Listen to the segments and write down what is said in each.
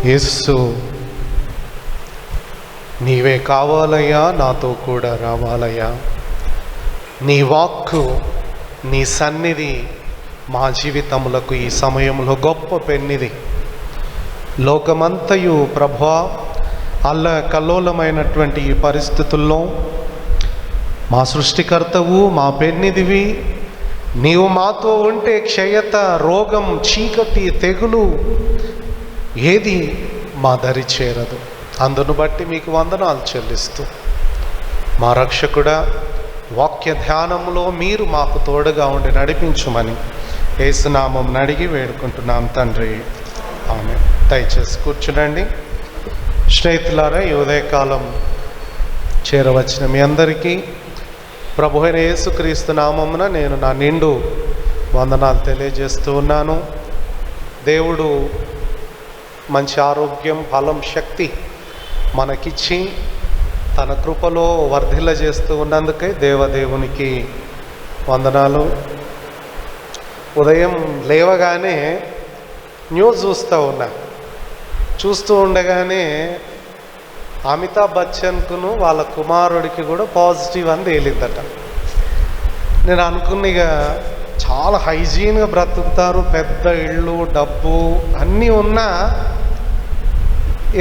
యేసు నీవే కావాలయ్యా, నాతో కూడా రావాలయ్యా. నీ వాక్కు, నీ సన్నిధి మా జీవితములకు ఈ సమయంలో గొప్ప పెన్నిది. లోకమంతయు ప్రభువా అల్లకల్లోలమైనటువంటి ఈ పరిస్థితుల్లో మా సృష్టికర్తవు, మా పెన్నిదివి. నీవు మాతో ఉంటే క్షయత, రోగం, చీకటి, తెగులు ఏది మా దరి చేరదు. అందును బట్టి మీకు వందనాలు చెల్లిస్తూ, మా రక్షకుడా, వాక్య ధ్యానంలో మీరు మాకు తోడుగా ఉండి నడిపించుమని యేసునామం అడిగి వేడుకుంటున్నాం తండ్రి, ఆమేన్. దయచేసి కూర్చునండి. స్నేహితులారా, ఈ ఉదయకాలం చేరవచ్చిన మీ అందరికీ ప్రభు అయిన యేసుక్రీస్తు నామమున నేను నా నిండు వందనాలు తెలియజేస్తూ ఉన్నాను. దేవుడు మంచి ఆరోగ్యం, బలం, శక్తి మనకిచ్చి తన కృపలో వర్ధిల్ల చేస్తూ ఉన్నందుకే దేవదేవునికి వందనాలు. ఉదయం లేవగానే న్యూస్ చూస్తూ ఉండగానే అమితాబ్ బచ్చన్కును వాళ్ళ కుమారుడికి కూడా పాజిటివ్ అని తేలిందట. నేను అనుకున్న ఇక చాలా హైజీన్గా బ్రతుకుతారు, పెద్ద ఇళ్ళు, డబ్బు అన్నీ ఉన్నా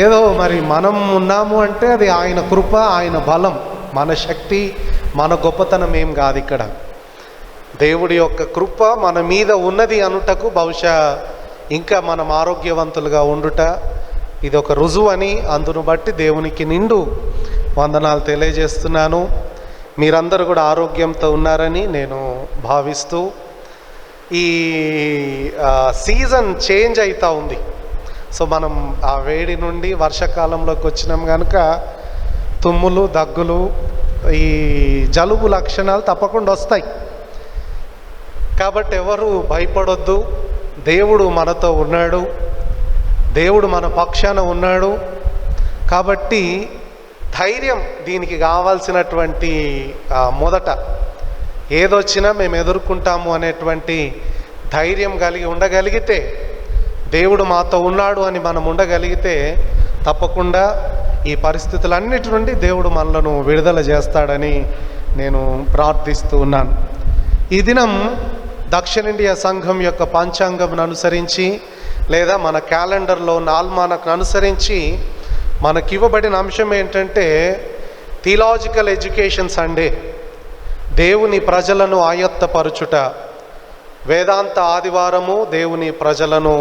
ఏదో మరి మనం ఉన్నాము అంటే అది ఆయన కృప, ఆయన బలం, మన శక్తి, మన గొప్పతనం ఏం కాదు. ఇక్కడ దేవుడి యొక్క కృప మన మీద ఉన్నది అనుటకు బహుశా ఇంకా మనం ఆరోగ్యవంతులుగా ఉండుట ఇది ఒక రుజువు అని, అందును బట్టి దేవునికి నిండు వందనాలు తెలియజేస్తున్నాను. మీరందరూ కూడా ఆరోగ్యంతో ఉన్నారని నేను భావిస్తూ, ఈ సీజన్ చేంజ్ అవుతూ ఉంది. సో మనం ఆ వేడి నుండి వర్షాకాలంలోకి వచ్చినాం కనుక తుమ్ములు, దగ్గులు, ఈ జలుబు లక్షణాలు తప్పకుండా వస్తాయి. కాబట్టి ఎవరు భయపడొద్దు. దేవుడు మనతో ఉన్నాడు, దేవుడు మన పక్షాన ఉన్నాడు. కాబట్టి ధైర్యం దీనికి కావాల్సినటువంటి మొదట ఏదొచ్చినా మేము ఎదుర్కొంటాము అనేటువంటి ధైర్యం కలిగి ఉండగలిగితే, దేవుడు మాతో ఉన్నాడు అని మనం ఉండగలిగితే తప్పకుండా ఈ పరిస్థితులన్నిటి నుండి దేవుడు మనలను విడుదల చేస్తాడని నేను ప్రార్థిస్తూ ఉన్నాను. ఈ దినం దక్షిణ ఇండియా సంఘం యొక్క పంచాంగం అనుసరించి లేదా మన క్యాలెండర్లో నాల్మానకు అనుసరించి మనకివ్వబడిన అంశం ఏంటంటే థియలాజికల్ ఎడ్యుకేషన్ సండే, దేవుని ప్రజలను ఆయత్తపరచుట. వేదాంత ఆదివారము, దేవుని ప్రజలను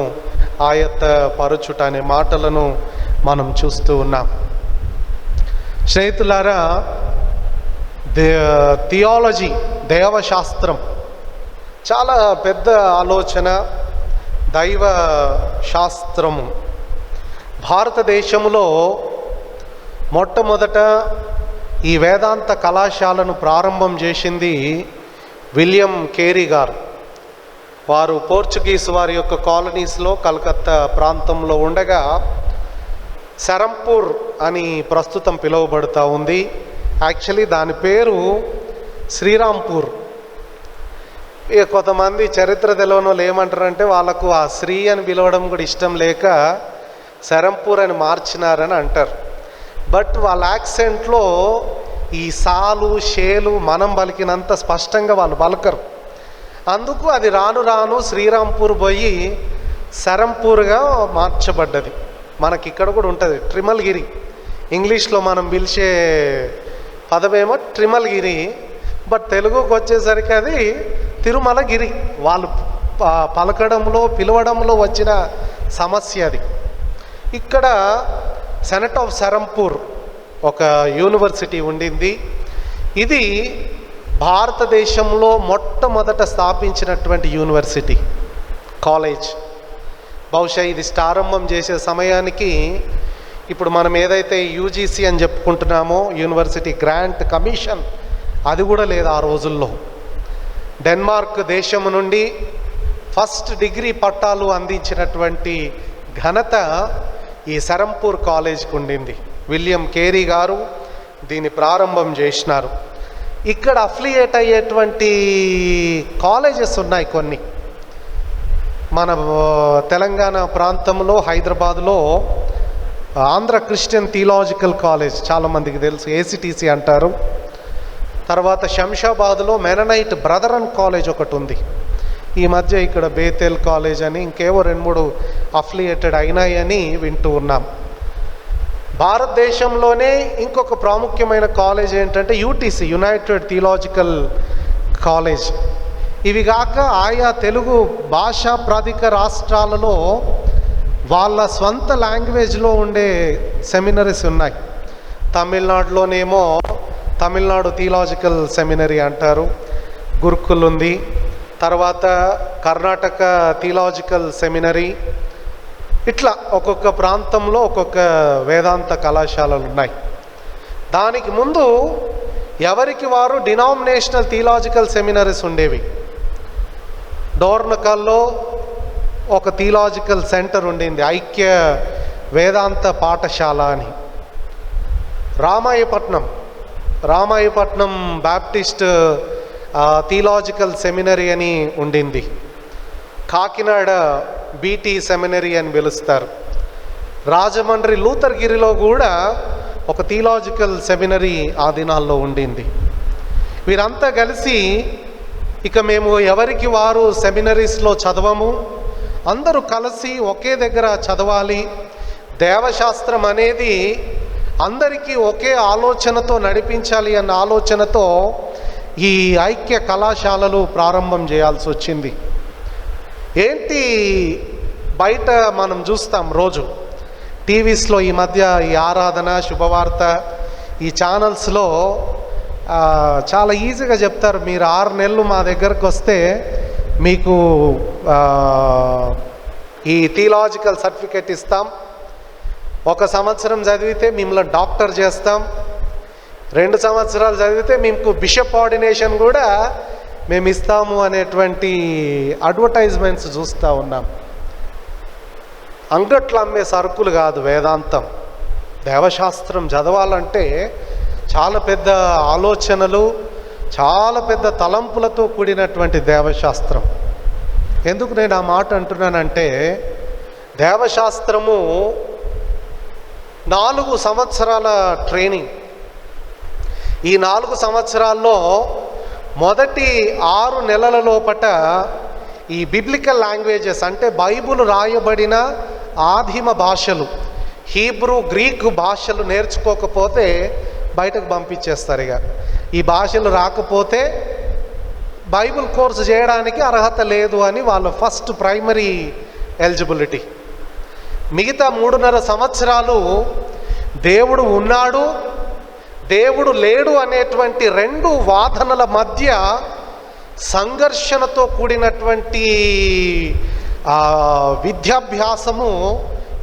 ఆయత్తపరచుట అనే మాటలను మనం చూస్తూ ఉన్నాం. స్నేహితులారా, థియాలజీ, దేవశాస్త్రం చాలా పెద్ద ఆలోచన, దైవ శాస్త్రము. భారతదేశంలో మొట్టమొదట ఈ వేదాంత కళాశాలను ప్రారంభం చేసింది విలియం కేరీ గారు. వారు పోర్చుగీస్ వారి యొక్క కాలనీస్లో కలకత్తా ప్రాంతంలో ఉండగా సెరంపూర్ అని ప్రస్తుతం పిలువబడుతూ ఉంది. యాక్చువల్లీ దాని పేరు శ్రీరాంపూర్. ఇక కొంతమంది చరిత్ర తెలియని వాళ్ళు ఏమంటారంటే వాళ్ళకు ఆ శ్రీ అని పిలవడం కూడా ఇష్టం లేక సెరంపూర్ అని మార్చినారని అంటారు. బట్ వాళ్ళ యాక్సెంట్లో ఈ సాలు, షేలు మనం పలికినంత స్పష్టంగా వాళ్ళు పలకరు. అందుకు అది రాను రాను శ్రీరాంపూర్ పోయి సెరంపూర్గా మార్చబడ్డది. మనకి ఇక్కడ కూడా ఉంటుంది ట్రిమల్గిరి. ఇంగ్లీష్లో మనం పిలిచే పదమేమో ట్రిమల్గిరి, బట్ తెలుగుకి వచ్చేసరికి అది తిరుమలగిరి. వాళ్ళు పలకడంలో, పిలవడంలో వచ్చిన సమస్య అది. ఇక్కడ సెనట్ ఆఫ్ సెరంపూర్ ఒక యూనివర్సిటీ ఉండింది. ఇది భారతదేశంలో మొట్టమొదట స్థాపించినటువంటి యూనివర్సిటీ, కాలేజ్. బహుశా ఇది ప్రారంభం చేసే సమయానికి ఇప్పుడు మనం ఏదైతే యూజీసీ అని చెప్పుకుంటున్నామో, యూనివర్సిటీ గ్రాంట్ కమిషన్, అది కూడా లేదు ఆ రోజుల్లో. డెన్మార్క్ దేశం నుండి ఫస్ట్ డిగ్రీ పట్టాలు అందించినటువంటి ఘనత ఈ సెరంపూర్ కాలేజ్కి ఉండింది. విలియం కేరీ గారు దీన్ని ప్రారంభం చేసినారు. ఇక్కడ అఫిలియేట్ అయ్యేటువంటి కాలేజెస్ ఉన్నాయి కొన్ని. మన తెలంగాణ ప్రాంతంలో హైదరాబాద్లో ఆంధ్ర క్రిస్టియన్ థియలాజికల్ కాలేజ్, చాలామందికి తెలుసు, ఏసీటీసీ అంటారు. తర్వాత శంషాబాద్లో మెననైట్ బ్రదరన్ కాలేజ్ ఒకటి ఉంది. ఈ మధ్య ఇక్కడ బేతేల్ కాలేజ్ అని ఇంకేవో 2-3 అఫిలియేటెడ్ అయినాయని వింటూ ఉన్నాం. భారతదేశంలోనే ఇంకొక ప్రాముఖ్యమైన కాలేజ్ ఏంటంటే యూటీసీ, యునైటెడ్ థియలాజికల్ కాలేజ్. ఇవి కాక ఆయా తెలుగు భాషా ప్రాధిక రాష్ట్రాలలో వాళ్ళ స్వంత లాంగ్వేజ్లో ఉండే సెమినరీస్ ఉన్నాయి. తమిళనాడులోనేమో తమిళనాడు థియలాజికల్ సెమినరీ అంటారు, గురుకుల్ ఉంది. తర్వాత కర్ణాటక థియలాజికల్ సెమినరీ. ఇట్లా ఒక్కొక్క ప్రాంతంలో ఒక్కొక్క వేదాంత కళాశాలలు ఉన్నాయి. దానికి ముందు ఎవరికి వారు డినామినేషనల్ థియలాజికల్ సెమినరీస్ ఉండేవి. డోర్నకల్లో ఒక థియలాజికల్ సెంటర్ ఉండింది, ఐక్య వేదాంత పాఠశాల అని. రామాయపట్నం బాప్టిస్ట్ థియలాజికల్ సెమినరీ అని ఉండింది. కాకినాడ బీటీ సెమినరీ అని పిలుస్తారు. రాజమండ్రి లూథర్గిరిలో కూడా ఒక థియలాజికల్ సెమినరీ ఆ దినాల్లో ఉండింది. వీరంతా కలిసి ఇక మేము ఎవరికి వారు సెమినరీస్లో చదవము, అందరూ కలిసి ఒకే దగ్గర చదవాలి, దేవశాస్త్రం అనేది అందరికీ ఒకే ఆలోచనతో నడిపించాలి అన్న ఆలోచనతో ఈ ఐక్య కళాశాలలు ప్రారంభం చేయాల్సి వచ్చింది. ఏంటి బయట మనం చూస్తాం రోజు టీవీస్లో, ఈ మధ్య ఈ ఆరాధన, శుభవార్త, ఈ ఛానల్స్లో చాలా ఈజీగా చెప్తారు, మీరు 6 నెలలు మా దగ్గరకు వస్తే మీకు ఈ థియలాజికల్ సర్టిఫికేట్ ఇస్తాం, 1 సంవత్సరం చదివితే మిమ్మల్ని డాక్టర్ చేస్తాం, 2 సంవత్సరాలు చదివితే మీకు బిషప్ ఆర్డినేషన్ కూడా మేము ఇస్తాము అనేటువంటి అడ్వర్టైజ్మెంట్స్ చూస్తూ ఉన్నాం. అంగట్లో అమ్మే సరుకులు కాదు వేదాంతం. దేవశాస్త్రం చదవాలంటే చాలా పెద్ద ఆలోచనలు, చాలా పెద్ద తలంపులతో కూడినటువంటి దేవశాస్త్రం. ఎందుకు నేను ఆ మాట అంటున్నానంటే, దేవశాస్త్రము 4 సంవత్సరాల ట్రైనింగ్. ఈ 4 సంవత్సరాల్లో మొదటి 6 నెలల లోపట ఈ బిబ్లికల్ లాంగ్వేజెస్ అంటే బైబుల్ రాయబడిన ఆదిమ భాషలు, హీబ్రూ, గ్రీకు భాషలు నేర్చుకోకపోతే బయటకు పంపించేస్తారు. ఇక ఈ భాషలు రాకపోతే బైబిల్ కోర్సు చేయడానికి అర్హత లేదు అని వాళ్ళ ఫస్ట్ ప్రైమరీ ఎలిజిబిలిటీ. మిగతా 3.5 సంవత్సరాలు దేవుడు ఉన్నాడు, దేవుడు లేడు అనేటువంటి 2 వాదనల మధ్య సంఘర్షణతో కూడినటువంటి విద్యాభ్యాసము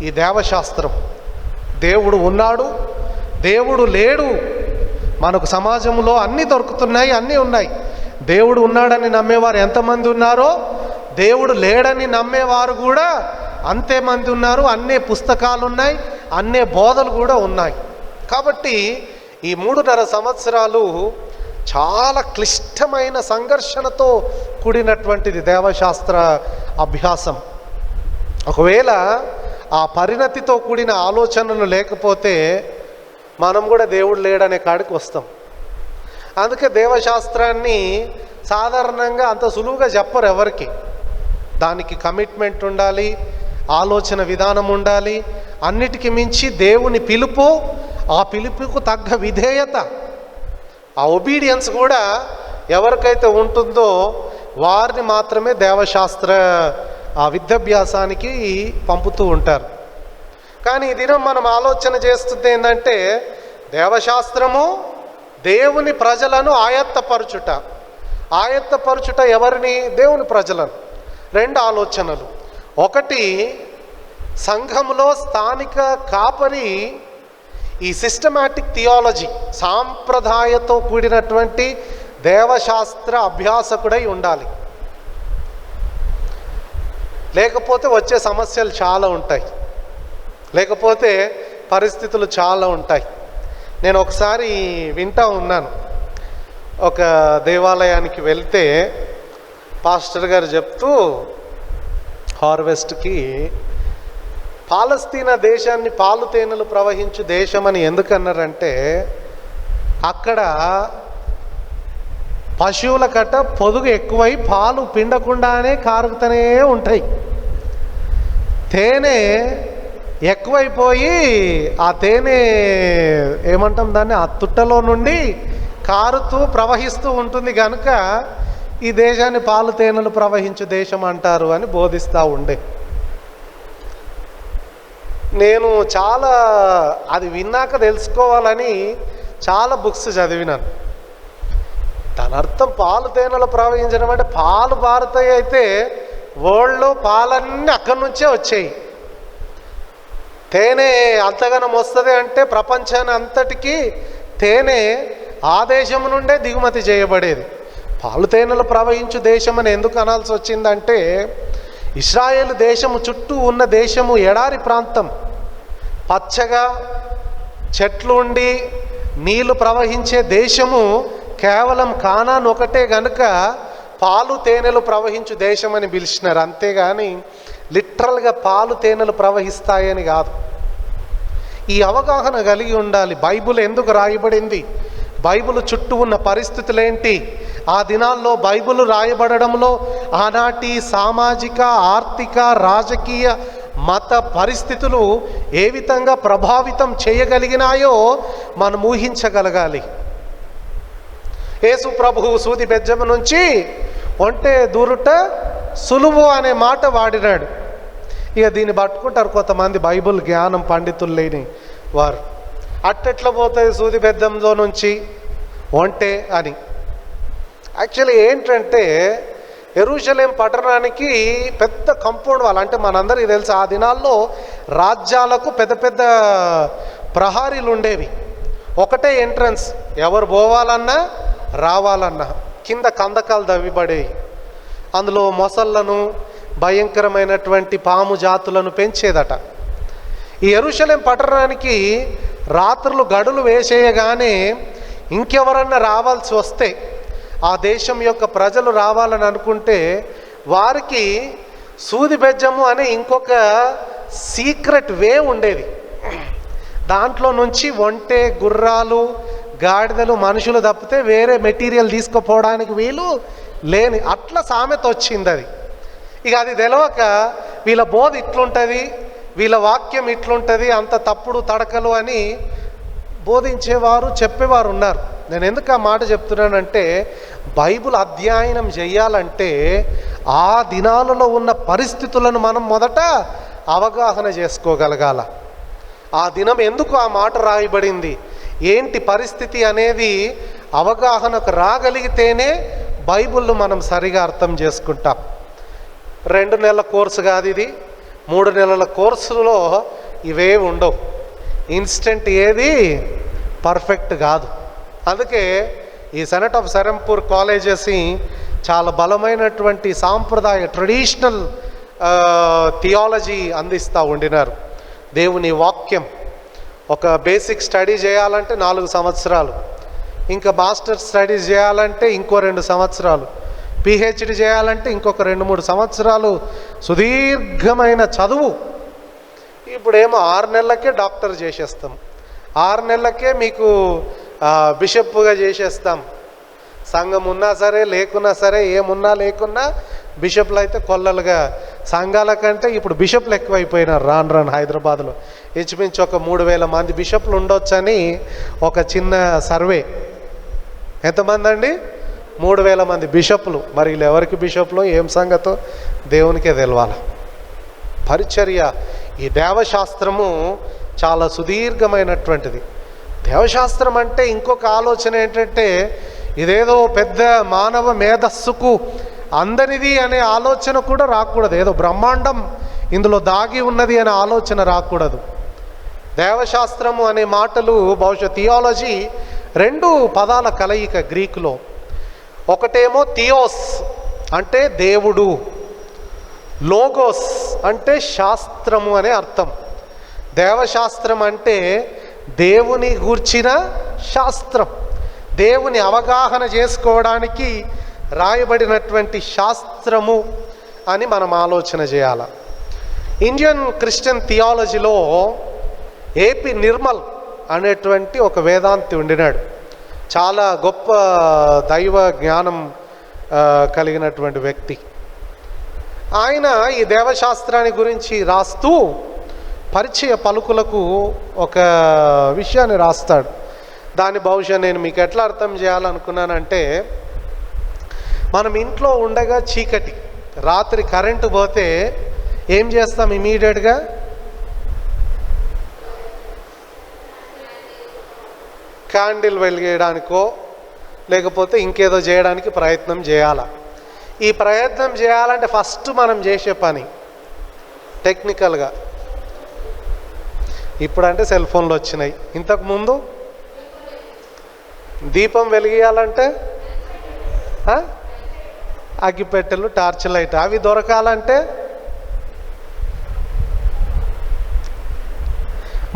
ఈ దేవశాస్త్రం. దేవుడు ఉన్నాడు, దేవుడు లేడు. మనకు సమాజంలో అన్నీ దొరుకుతున్నాయి, అన్నీ ఉన్నాయి. దేవుడు ఉన్నాడని నమ్మేవారు ఎంతమంది ఉన్నారో, దేవుడు లేడని నమ్మేవారు కూడా అంతేమంది ఉన్నారు. అన్నే పుస్తకాలు ఉన్నాయి, అన్నే బోధలు కూడా ఉన్నాయి. కాబట్టి ఈ 3.5 సంవత్సరాలు చాలా క్లిష్టమైన సంఘర్షణతో కూడినటువంటిది దేవశాస్త్ర అభ్యాసం. ఒకవేళ ఆ పరిణతితో కూడిన ఆలోచనలు లేకపోతే మనం కూడా దేవుడు లేడనే కాడికి వస్తాం. అందుకే దేవశాస్త్రాన్ని సాధారణంగా అంత సులువుగా చెప్పరు ఎవరికి. దానికి కమిట్మెంట్ ఉండాలి, ఆలోచన విధానం ఉండాలి. అన్నిటికీ మించి దేవుని పిలుపు, ఆ పిలుపుకు తగ్గ విధేయత, ఆ ఒబీడియన్స్ కూడా ఎవరికైతే ఉంటుందో వారిని మాత్రమే దేవశాస్త్ర ఆ విద్యాభ్యాసానికి పంపుతూ ఉంటారు. కానీ ఈ దినం మనం ఆలోచన చేస్తుంది ఏంటంటే, దేవశాస్త్రము దేవుని ప్రజలను ఆయత్తపరచుట ఎవరిని? దేవుని ప్రజలను. 2 ఆలోచనలు. ఒకటి, సంఘములో స్థానిక కాపరి ఈ సిస్టమాటిక్ థియాలజీ, సాంప్రదాయతో కూడినటువంటి దేవశాస్త్ర అభ్యాసకుడై ఉండాలి. లేకపోతే వచ్చే సమస్యలు చాలా ఉంటాయి, లేకపోతే పరిస్థితులు చాలా ఉంటాయి. నేను ఒకసారి వింటా ఉన్నాను, ఒక దేవాలయానికి వెళ్తే పాస్టర్ గారు చెప్తూ హార్వెస్ట్కి పాలస్తీనా దేశాన్ని పాలు తేనెలు ప్రవహించు దేశం అని ఎందుకన్నారంటే అక్కడ పశువుల కట్ట పొదుగు ఎక్కువై పాలు పిండకుండానే కారుతూనే ఉంటాయి. తేనె ఎక్కువైపోయి ఆ తేనె ఏమంటాం దాన్ని, ఆ తుట్టలో నుండి కారుతూ ప్రవహిస్తూ ఉంటుంది కనుక ఈ దేశాన్ని పాలు తేనెలు ప్రవహించు దేశం అంటారు అని బోధిస్తూ ఉండే. నేను చాలా అది విన్నాక తెలుసుకోవాలని చాలా బుక్స్ చదివినాను. దాని అర్థం పాలు తేనెలు ప్రవహించడం అంటే పాలు పారుతాయి, అయితే వరల్డ్లో పాలన్నీ అక్కడి నుంచే వచ్చాయి. తేనె అంతగానం వస్తుంది అంటే ప్రపంచాన్ని అంతటికీ తేనె ఆ దేశం నుండే దిగుమతి చేయబడేది. పాలు తేనెలు ప్రవహించు దేశం అని ఎందుకు అనాల్సి వచ్చిందంటే ఇశ్రాయేలు దేశము చుట్టూ ఉన్న దేశము ఎడారి ప్రాంతం, పచ్చగా చెట్లు ఉండి నీళ్లు ప్రవహించే దేశము కేవలం కానాన్ ఒకటే గనుక పాలు తేనెలు ప్రవహించు దేశం అని పిలిచినారు. అంతేగాని లిటరల్గా పాలు తేనెలు ప్రవహిస్తాయని కాదు. ఈ అవగాహన కలిగి ఉండాలి. బైబిల్ ఎందుకు రాయబడింది, బైబిల్ చుట్టూ ఉన్న పరిస్థితులు ఏంటి, ఆ దినాల్లో బైబిల్ రాయబడడంలో ఆనాటి సామాజిక, ఆర్థిక, రాజకీయ, మత పరిస్థితులు ఏ విధంగా ప్రభావితం చేయగలిగినాయో మనం ఊహించగలగాలి. యేసు ప్రభువు సూది బెజ్జము నుంచి ఒంటె దూరుట సులువు అనే మాట వాడినాడు. ఇక దీన్ని పట్టుకుంటారు కొంతమంది బైబిల్ జ్ఞానం పండితులు లేని వారు. అట్టెట్లా పోతుంది సూది బెజ్జంలో నుంచి ఒంటె అని. యాక్చువల్లీ ఏంటంటే యెరూషలేం పట్టణానికి పెద్ద కంపౌండ్ వాల్, అంటే మనందరికీ తెలుసు ఆ దినాల్లో రాజ్యాలకు పెద్ద పెద్ద ప్రహారీలు ఉండేవి. ఒకటే ఎంట్రన్స్, ఎవరు పోవాలన్నా రావాలన్నా. కింద కందకాలు దవ్విబడేవి. అందులో మొసళ్ళను, భయంకరమైనటువంటి పాము జాతులను పెంచేదట. ఈ యెరూషలేం పట్టణానికి రాత్రులు గడులు వేసేయగానే ఇంకెవరన్నా రావాల్సి వస్తే, ఆ దేశం యొక్క ప్రజలు రావాలని అనుకుంటే వారికి సూది బెజ్జము అనే ఇంకొక సీక్రెట్ వే ఉండేది. దాంట్లో నుంచి ఒంటె, గుర్రాలు, గాడిదలు, మనుషులు తప్పితే వేరే మెటీరియల్ తీసుకుపోవడానికి వీలు లేని అట్లా సామెత వచ్చింది అది. ఇక అది తెలవక వీళ్ళ బోధ ఇట్లుంటుంది, వీళ్ళ వాక్యం ఇట్లుంటుంది, అంత తప్పుడు తడకలు అని బోధించేవారు, చెప్పేవారు ఉన్నారు. నేను ఎందుకు ఆ మాట చెప్తున్నానంటే బైబిల్ అధ్యయనం చేయాలంటే ఆ దినాలలో ఉన్న పరిస్థితులను మనం మొదట అవగాహన చేసుకోగలగాల. ఆ దినం ఎందుకు ఆ మాట రాయబడింది, ఏంటి పరిస్థితి అనేది అవగాహనకు రాగలిగితేనే బైబిల్ను మనం సరిగా అర్థం చేసుకుంటాం. 2 నెలల కోర్సు కాదు ఇది, 3 నెలల కోర్సులో ఇవే ఉండవు. ఇన్స్టెంట్ ఏది పర్ఫెక్ట్ కాదు. అందుకే ఈ సెనెట్ ఆఫ్ సెరంపూర్ కాలేజెస్ని చాలా బలమైనటువంటి సాంప్రదాయ ట్రెడిషనల్ థియాలజీ అందిస్తూ ఉండినారు. దేవుని వాక్యం ఒక బేసిక్ స్టడీ చేయాలంటే 4 సంవత్సరాలు, ఇంకా మాస్టర్ స్టడీస్ చేయాలంటే ఇంకో 2 సంవత్సరాలు, పిహెచ్డి చేయాలంటే ఇంకొక 2-3 సంవత్సరాలు సుదీర్ఘమైన చదువు. ఇప్పుడేమో 6 నెలలకే డాక్టర్ చేసేస్తాం, 6 నెలలకే మీకు బిషప్గా చేసేస్తాం. సంఘం ఉన్నా సరే లేకున్నా సరే, ఏమున్నా లేకున్నా బిషప్లు అయితే కొల్లలుగా. సంఘాల కంటే ఇప్పుడు బిషప్లు ఎక్కువైపోయినారు రాను హైదరాబాద్లో. ఇంచుమించు ఒక 3000 మంది బిషప్లు ఉండొచ్చని ఒక చిన్న సర్వే. ఎంతమంది అండి? 3000 మంది బిషప్లు. మరి వీళ్ళు ఎవరికి బిషప్లో ఏం సంగతో దేవునికే తెలవాల. పరిచర్య, ఈ దేవశాస్త్రము చాలా సుదీర్ఘమైనటువంటిది. దేవశాస్త్రం అంటే ఇంకొక ఆలోచన ఏంటంటే ఇదేదో పెద్ద మానవ మేధస్సుకు అందరిది అనే ఆలోచన కూడా రాకూడదు. ఏదో బ్రహ్మాండం ఇందులో దాగి ఉన్నది అనే ఆలోచన రాకూడదు. దేవశాస్త్రము అనే మాటలు బహుశా థియాలజీ 2 పదాల కలయిక గ్రీకులో. ఒకటేమో థియోస్ అంటే దేవుడు, లోగోస్ అంటే శాస్త్రము అనే అర్థం. దేవశాస్త్రం అంటే దేవుని గూర్చిన శాస్త్రం, దేవుని అవగాహన చేసుకోవడానికి రాయబడినటువంటి శాస్త్రము అని మనం ఆలోచన చేయాలి. ఇండియన్ క్రిస్టియన్ థియాలజీలో ఏపీ నిర్మల్ అనేటువంటి ఒక వేదాంతి ఉండినాడు. చాలా గొప్ప దైవ జ్ఞానం కలిగినటువంటి వ్యక్తి. ఆయన ఈ దేవశాస్త్రాన్ని గురించి రాస్తూ పరిచయ పలుకులకు ఒక విషయాన్ని రాస్తాడు. దాని బహుశా నేను మీకు ఎట్లా అర్థం చేయాలనుకున్నానంటే, మనం ఇంట్లో ఉండగా చీకటి, రాత్రి కరెంటు పోతే ఏం చేస్తాం? ఇమీడియట్గా క్యాండిల్ వెలిగేయడానికో లేకపోతే ఇంకేదో చేయడానికి ప్రయత్నం చేయాల. ఈ ప్రయత్నం చేయాలంటే ఫస్ట్ మనం చేసే పని టెక్నికల్గా, ఇప్పుడంటే సెల్ ఫోన్లు వచ్చినాయి, ఇంతకుముందు దీపం వెలిగియాలంటే అగ్గిపెట్టెలు, టార్చ్ లైట్, అవి దొరకాలంటే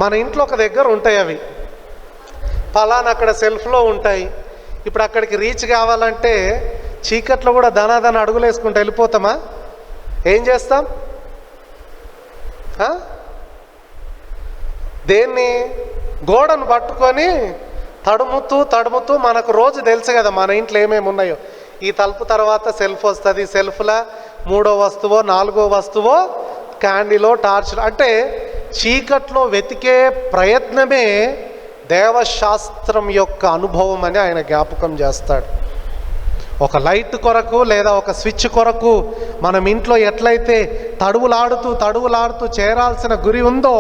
మన ఇంట్లో ఒక దగ్గర ఉంటాయి. అవి పలానా అక్కడ సెల్ఫ్లో ఉంటాయి. ఇప్పుడు అక్కడికి రీచ్ కావాలంటే చీకట్లో కూడా ధనాధన అడుగులు వేసుకుంటూ వెళ్ళిపోతామా? ఏం చేస్తాం? దేన్ని? గోడను పట్టుకొని తడుముతూ మనకు రోజు తెలుసు కదా మన ఇంట్లో ఏమేమి ఉన్నాయో. ఈ తలుపు తర్వాత సెల్ఫ్ వస్తుంది, సెల్ఫ్లో 3వ వస్తువో 4వ వస్తువో క్యాండిలో టార్చ్. అంటే చీకట్లో వెతికే ప్రయత్నమే దేవశాస్త్రం యొక్క అనుభవం అని ఆయన జ్ఞాపకం చేస్తాడు. ఒక లైట్ కొరకు లేదా ఒక స్విచ్ కొరకు మనం ఇంట్లో ఎట్లయితే తడువులాడుతూ చేరాల్సిన గురి ఉందో,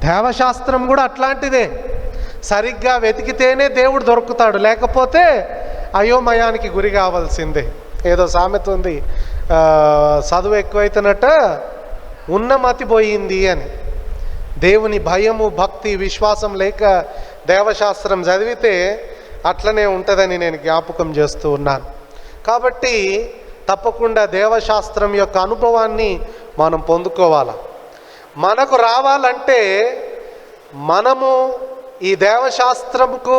దేవశాస్త్రం కూడా అట్లాంటిదే. సరిగ్గా వెతికితేనే దేవుడు దొరుకుతాడు, లేకపోతే అయోమయానికి గురి కావాల్సిందే. ఏదో సామెత ఉంది, చదువు ఎక్కువైతున్నట్ట ఉన్నమతి పోయింది అని. దేవుని భయము, భక్తి, విశ్వాసం లేక దేవశాస్త్రం చదివితే అట్లనే ఉంటుందని నేను జ్ఞాపకం చేస్తూ ఉన్నాను. కాబట్టి తప్పకుండా దేవశాస్త్రం యొక్క అనుభవాన్ని మనం పొందుకోవాలి. మనకు రావాలంటే మనము ఈ దేవశాస్త్రముకు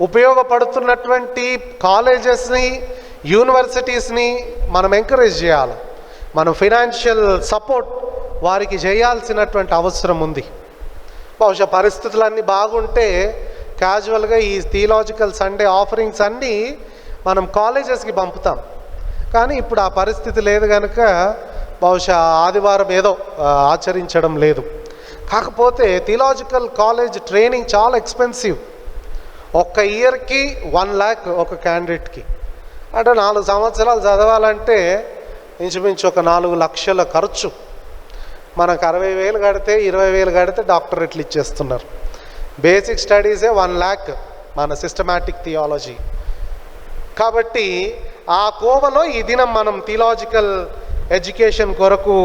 ఉపయోగపడుతున్నటువంటి కాలేజెస్ని, యూనివర్సిటీస్ని మనం ఎంకరేజ్ చేయాలి. మనం ఫైనాన్షియల్ సపోర్ట్ వారికి చేయాల్సినటువంటి అవసరం ఉంది. బహుశా పరిస్థితులన్నీ బాగుంటే క్యాజువల్గా ఈ థియలాజికల్ సండే ఆఫరింగ్స్ అన్నీ మనం కాలేజెస్కి పంపుతాం. కానీ ఇప్పుడు ఆ పరిస్థితి లేదు కనుక బహుశా ఆదివారం ఏదో ఆచరించడం లేదు. కాకపోతే థియలాజికల్ కాలేజ్ ట్రైనింగ్ చాలా ఎక్స్పెన్సివ్. ఒక్క ఇయర్కి 1 lakh ఒక క్యాండిడేట్కి. అంటే 4 సంవత్సరాలు చదవాలంటే ఇంచుమించు ఒక 4 లక్షల ఖర్చు. మనకు 60,000 కడితే 20,000 కడితే డాక్టరేట్లు ఇచ్చేస్తున్నారు. బేసిక్ స్టడీసే 1 lakh మన సిస్టమాటిక్ థియాలజీ. కాబట్టి ఆ కోవలో ఈ దినం మనం థియలాజికల్ ఎడ్యుకేషన్ కొరకు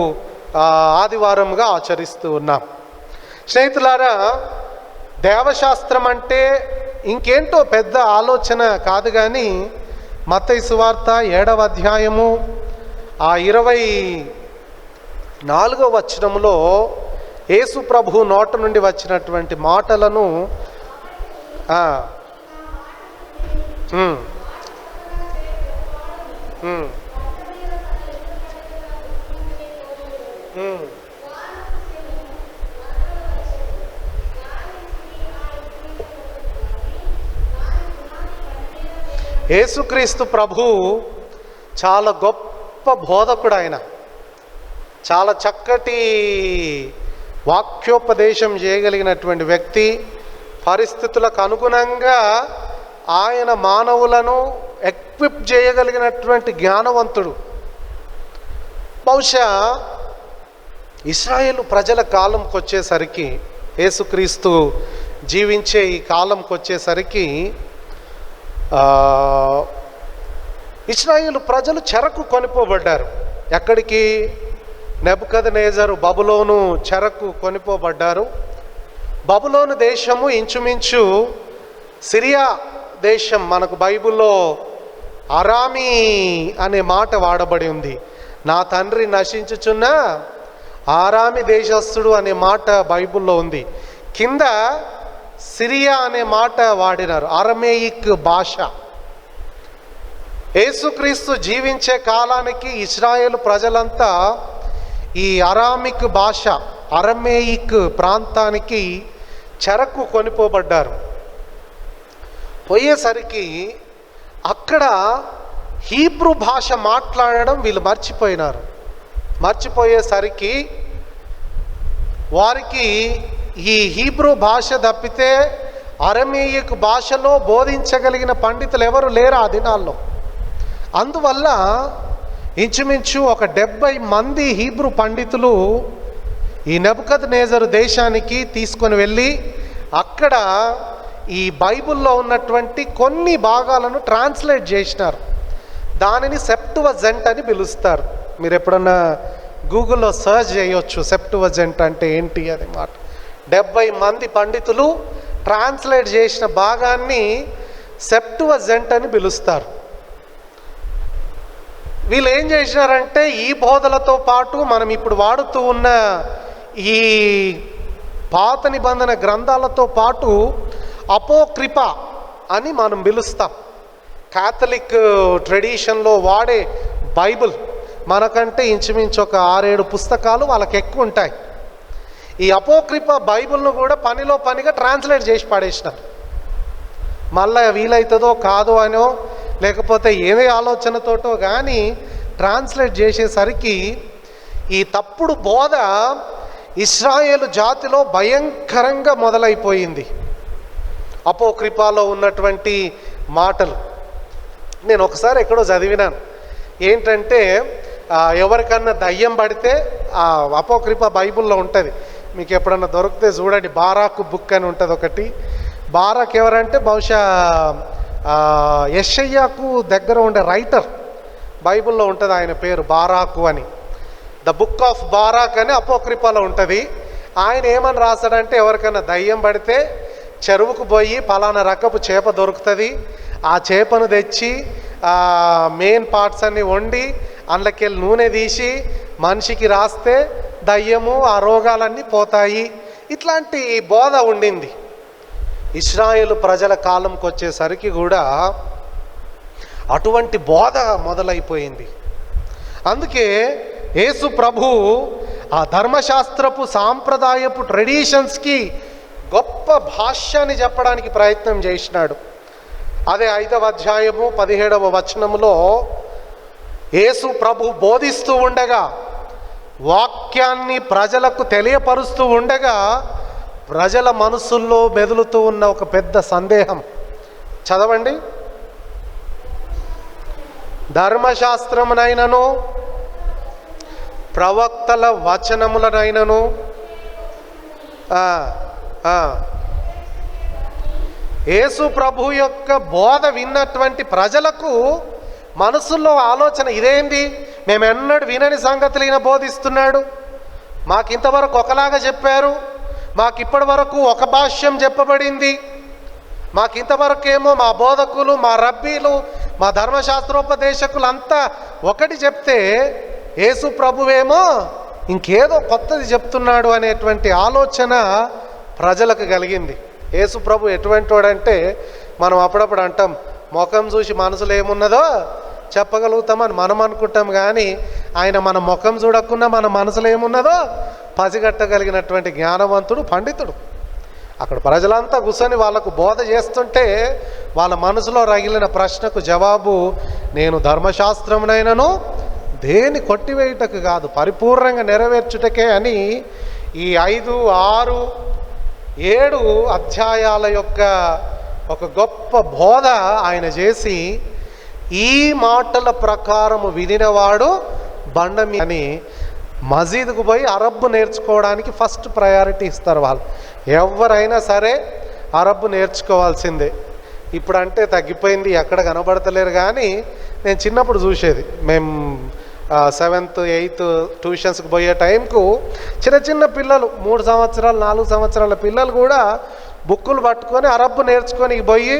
ఆదివారంగా ఆచరిస్తూ ఉన్నాం. స్నేహితులారా, దేవశాస్త్రం అంటే ఇంకేంటో పెద్ద ఆలోచన కాదు. కానీ మత్తయి సువార్త 7వ అధ్యాయము 24వ వచనములో యేసు ప్రభు నోట నుండి వచ్చినటువంటి మాటలను యేసుక్రీస్తు ప్రభు చాలా గొప్ప బోధకుడు. ఆయన చాలా చక్కటి వాక్యోపదేశం చేయగలిగినటువంటి వ్యక్తి. పరిస్థితులకు అనుగుణంగా ఆయన మానవులను ఎక్విప్ చేయగలిగినటువంటి జ్ఞానవంతుడు. బహుశా ఇశ్రాయేలు ప్రజల కాలంకి వచ్చేసరికి, యేసుక్రీస్తు జీవించే ఈ కాలంకి వచ్చేసరికి ఇశ్రాయేలు ప్రజలు చెరకు కొనిపోబడ్డారు. ఎక్కడికి? నెబుకద్నెజరు బబులోను చెరకు కొనిపోబడ్డారు. బబులోను దేశము ఇంచుమించు సిరియా దేశం. మనకు బైబిల్లో అరామీ అనే మాట వాడబడి ఉంది. నా తండ్రి నశించుచున్న ఆరామి దేశస్థుడు అనే మాట బైబిల్లో ఉంది. కింద సిరియా అనే మాట వాడినారు, అరమేయిక్ భాష. యేసుక్రీస్తు జీవించే కాలానికి ఇశ్రాయేలు ప్రజలంతా ఈ అరామిక్ భాష, అరమేయిక్ ప్రాంతానికి చెరకు కొనిపోబడ్డారు. పోయేసరికి అక్కడ హీబ్రూ భాష మాట్లాడడం వీళ్ళు మర్చిపోయినారు. మర్చిపోయేసరికి వారికి ఈ హీబ్రూ భాష తప్పితే అరమేయిక్ భాషలో బోధించగలిగిన పండితులు ఎవరు లేరు ఆ దినాల్లో. అందువల్ల ఇంచుమించు ఒక 70 మంది హీబ్రూ పండితులు ఈ నెబుకద్నెజరు దేశానికి తీసుకొని వెళ్ళి అక్కడ ఈ బైబిల్లో ఉన్నటువంటి కొన్ని భాగాలను ట్రాన్స్లేట్ చేసినారు. దానిని సెప్టువజెంట్ అని పిలుస్తారు. మీరు ఎప్పుడన్నా గూగుల్లో సర్చ్ చేయొచ్చు సెప్టువజెంట్ అంటే ఏంటి అనే మాట. 70 మంది పండితులు ట్రాన్స్లేట్ చేసిన భాగాన్ని సెప్టువజెంట్ అని పిలుస్తారు. వీళ్ళు ఏం చేసినారంటే ఈ బోధలతో పాటు మనం ఇప్పుడు వాడుతూ ఉన్న ఈ పాత నిబంధన గ్రంథాలతో పాటు అపోక్రిఫ అని మనం పిలుస్తాం. కాథలిక్ ట్రెడిషన్లో వాడే బైబిల్ మనకంటే ఇంచుమించు ఒక 6-7 పుస్తకాలు వాళ్ళకి ఎక్కువ ఉంటాయి. ఈ అపోక్రిఫ బైబిల్ను కూడా పనిలో పనిగా ట్రాన్స్లేట్ చేసి పడేసినారు. మళ్ళీ వీలవుతుందో కాదో అనో లేకపోతే ఏదే ఆలోచనతోటో కానీ ట్రాన్స్లేట్ చేసేసరికి ఈ తప్పుడు బోధ ఇశ్రాయేలు జాతిలో భయంకరంగా మొదలైపోయింది. అపోక్రిఫాలో ఉన్నటువంటి మాటలు నేను ఒకసారి ఎక్కడో చదివినాను. ఏంటంటే ఎవరికన్నా దయ్యం పడితే ఆ అపోక్రిఫ బైబిల్లో ఉంటుంది, మీకు ఎప్పుడన్నా దొరికితే చూడండి. బారాకు బుక్ అని ఉంటుంది ఒకటి. బారాక్ ఎవరంటే బహుశా యెషయ్యాకు దగ్గర ఉండే రైటర్. బైబిల్లో ఉంటుంది ఆయన పేరు బారాకు అని. ద బుక్ ఆఫ్ బారాక్ అని అపోక్రిఫాలో ఉంటుంది. ఆయన ఏమని రాశాడంటే ఎవరికైనా దయ్యం పడితే చెరువుకు పోయి పలానా రకపు చేప దొరుకుతుంది, ఆ చేపను తెచ్చి మెయిన్ పార్ట్స్ అన్ని వండి అందులోకెళ్ళి నూనె తీసి మనిషికి రాస్తే దయ్యము ఆ రోగాలన్నీ పోతాయి. ఇట్లాంటి బోధ ఉండింది. ఇశ్రాయేలు ప్రజల కాలంకి వచ్చేసరికి కూడా అటువంటి బోధ మొదలైపోయింది. అందుకే యేసు ప్రభు ఆ ధర్మశాస్త్రపు సాంప్రదాయపు ట్రెడిషన్స్కి గొప్ప భాష్యాన్ని చెప్పడానికి ప్రయత్నం చేసినాడు. అదే 5వ అధ్యాయము 17వ వచనములో యేసు ప్రభు బోధిస్తూ ఉండగా, వాక్యాన్ని ప్రజలకు తెలియపరుస్తూ ఉండగా ప్రజల మనసుల్లో మెదులుతూ ఉన్న ఒక పెద్ద సందేహం. చదవండి. ధర్మశాస్త్రమునైనను ప్రవక్తల వచనములనైనను యేసు ప్రభు యొక్క బోధ విన్నటువంటి ప్రజలకు మనసుల్లో ఆలోచన ఇదేంది, మేమెన్నడూ వినని సంగతులు ఈయన బోధిస్తున్నాడు, మాకింతవరకు ఒకలాగా చెప్పారు, మాకిప్పటి వరకు ఒక భాష్యం చెప్పబడింది, మాకింతవరకేమో మా బోధకులు, మా రబ్బీలు, మా ధర్మశాస్త్రోపదేశకులు అంతా ఒకటి చెప్తే యేసు ప్రభువేమో ఇంకేదో కొత్తది చెప్తున్నాడు అనేటువంటి ఆలోచన ప్రజలకు కలిగింది. యేసు ప్రభు ఎటువంటి వాడంటే మనం అప్పుడప్పుడు అంటాం, ముఖం చూసి మనసులో ఏమున్నదో చెప్పగలుగుతామని మనం అనుకుంటాం, కానీ ఆయన మన ముఖం చూడకుండా మన మనసులో ఏమున్నదో పసిగట్టగలిగినటువంటి జ్ఞానవంతుడు, పండితుడు. అక్కడ ప్రజలంతా కూర్చొని వాళ్ళకు బోధ చేస్తుంటే వాళ్ళ మనసులో రగిలిన ప్రశ్నకు జవాబు, నేను ధర్మశాస్త్రమునైనను దేని కొట్టివేయుటకు కాదు, పరిపూర్ణంగా నెరవేర్చుటకే అని ఈ 5, 6, 7 అధ్యాయాల యొక్క ఒక గొప్ప బోధ ఆయన చేసి, ఈ మాటల ప్రకారము వినినవాడు బండమి అని మసీదుకు పోయి అరబ్బు నేర్చుకోవడానికి ఫస్ట్ ప్రయారిటీ ఇస్తారు వాళ్ళు. ఎవరైనా సరే అరబ్బు నేర్చుకోవాల్సిందే. ఇప్పుడంటే తగ్గిపోయింది, ఎక్కడ కనబడతలేరు, కానీ నేను చిన్నప్పుడు చూసేది. మేము 7th, 8th ట్యూషన్స్కి పోయే టైంకు చిన్న పిల్లలు 3 సంవత్సరాలు 4 సంవత్సరాల పిల్లలు కూడా బుక్కులు పట్టుకొని అరబ్బు నేర్చుకొని పోయి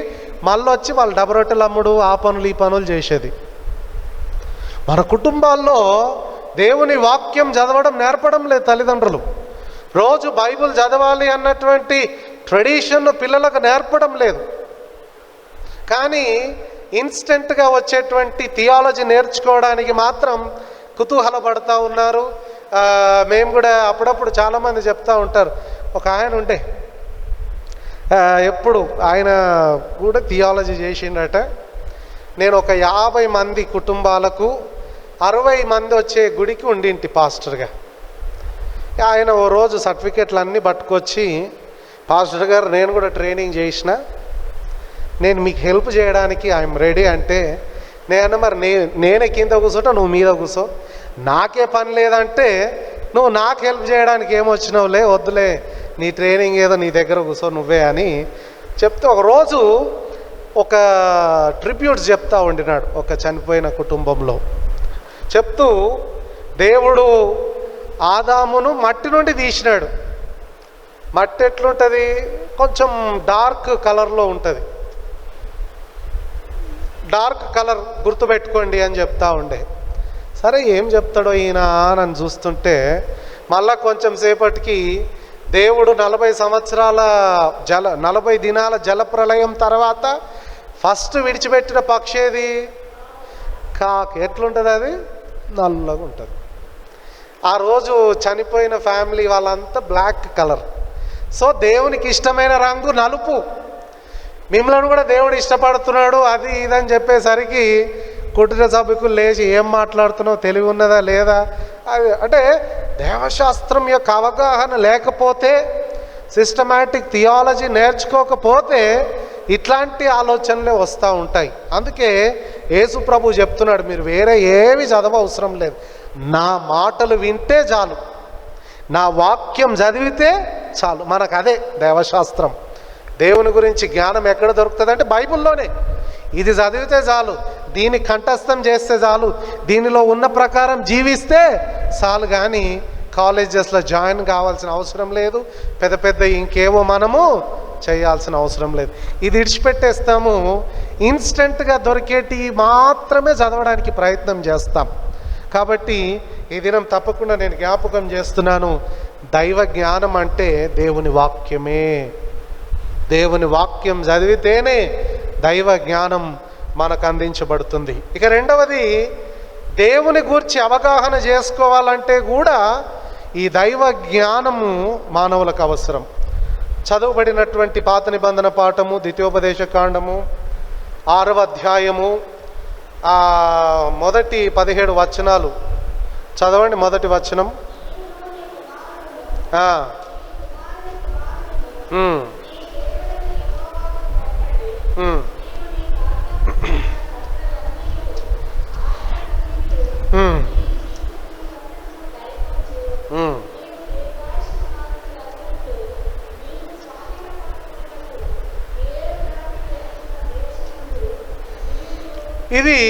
మళ్ళీ వచ్చి వాళ్ళు డబ్బు రొట్టెలు అమ్ముడు, ఆ పనులు ఈ పనులు చేసేది. మన కుటుంబాల్లో దేవుని వాక్యం చదవడం నేర్పడం లేదు తల్లిదండ్రులు. రోజు బైబిల్ చదవాలి అన్నటువంటి ట్రెడిషన్ పిల్లలకు నేర్పడం లేదు. కానీ ఇన్స్టెంట్గా వచ్చేటువంటి థియాలజీ నేర్చుకోవడానికి మాత్రం కుతూహలపడతా ఉన్నారు. మేము కూడా అప్పుడప్పుడు చాలామంది చెప్తూ ఉంటారు. ఒక ఆయన ఉండే ఎప్పుడు ఆయన కూడా థియాలజీ చేసిండట. నేను ఒక 50 మంది కుటుంబాలకు 60 మంది వచ్చే గుడికి ఉండింటి పాస్టర్గా. ఆయన ఓ రోజు సర్టిఫికెట్లు అన్నీ పట్టుకొచ్చి, పాస్టర్ గారు నేను కూడా ట్రైనింగ్ చేసిన, నేను మీకు హెల్ప్ చేయడానికి ఐఎమ్ రెడీ అంటే, నేను మరి నేనే కింద కూర్చుంటా, నువ్వు మీద కూర్చో, నాకే పని లేదంటే నువ్వు నాకు హెల్ప్ చేయడానికి ఏమొచ్చినావులే, వద్దులే, నీ ట్రైనింగ్ ఏదో నీ దగ్గర కూర్చో నువ్వే అని చెప్తే, ఒకరోజు ఒక ట్రిబ్యూట్స్ చెప్తా ఉండినాడు ఒక చనిపోయిన కుటుంబంలో. చెప్తూ దేవుడు ఆదామును మట్టి నుండి తీసినాడు. మట్టి ఎట్లుంటుంది, కొంచెం డార్క్ కలర్లో ఉంటుంది. డార్క్ కలర్ గుర్తుపెట్టుకోండి అని చెప్తా ఉండే. సరే ఏం చెప్తాడో ఈయన నన్ను చూస్తుంటే, మళ్ళా కొంచెం సేపటికి దేవుడు 40 సంవత్సరాల 40 దినాల జలప్రలయం తర్వాత ఫస్ట్ విడిచిపెట్టిన పక్షి ఏది? కాకి. ఎట్లుంటుంది అది? నల్లగా ఉంటుంది. ఆ రోజు చనిపోయిన ఫ్యామిలీ వాళ్ళంతా బ్లాక్ కలర్. సో దేవునికి ఇష్టమైన రంగు నలుపు. మిమ్మల్ని కూడా దేవుడు ఇష్టపడుతున్నాడు అది ఇదని చెప్పేసరికి కుటుంబ సభ్యులు లేచి, ఏం మాట్లాడుతున్నావు, తెలివి ఉన్నదా లేదా? అది అంటే దేవశాస్త్రం యొక్క అవగాహన లేకపోతే, సిస్టమాటిక్ థియాలజీ నేర్చుకోకపోతే ఇట్లాంటి ఆలోచనలే వస్తూ ఉంటాయి. అందుకే యేసు ప్రభు చెప్తున్నాడు, మీరు వేరే ఏవి చదవవసరం లేదు, నా మాటలు వింటే చాలు, నా వాక్యం చదివితే చాలు. మనకు అదే దేవశాస్త్రం. దేవుని గురించి జ్ఞానం ఎక్కడ దొరుకుతుంది అంటే బైబిల్లోనే. ఇది చదివితే చాలు, దీన్ని కంఠస్థం చేస్తే చాలు, దీనిలో ఉన్న ప్రకారం జీవిస్తే చాలు. కానీ కాలేజెస్లో జాయిన్ కావాల్సిన అవసరం లేదు, పెద్ద పెద్ద ఇంకేవో మనము చేయాల్సిన అవసరం లేదు. ఇది ఇడిచిపెట్టేస్తాము, ఇన్స్టెంట్గా దొరికేటి మాత్రమే చదవడానికి ప్రయత్నం చేస్తాం. కాబట్టి ఈ దినం తప్పకుండా నేను జ్ఞాపకం చేస్తున్నాను, దైవ జ్ఞానం అంటే దేవుని వాక్యమే. దేవుని వాక్యం చదివితేనే దైవ జ్ఞానం మనకు అందించబడుతుంది. ఇక రెండవది, దేవుని గూర్చి అవగాహన చేసుకోవాలంటే కూడా ఈ దైవ జ్ఞానము మానవులకు అవసరం. చదువుబడినటువంటి పాత నిబంధన పాఠము ద్వితీయోపదేశ కాండము 6వ అధ్యాయము మొదటి 17 వచనాలు చదవండి. మొదటి వచనం. ఇది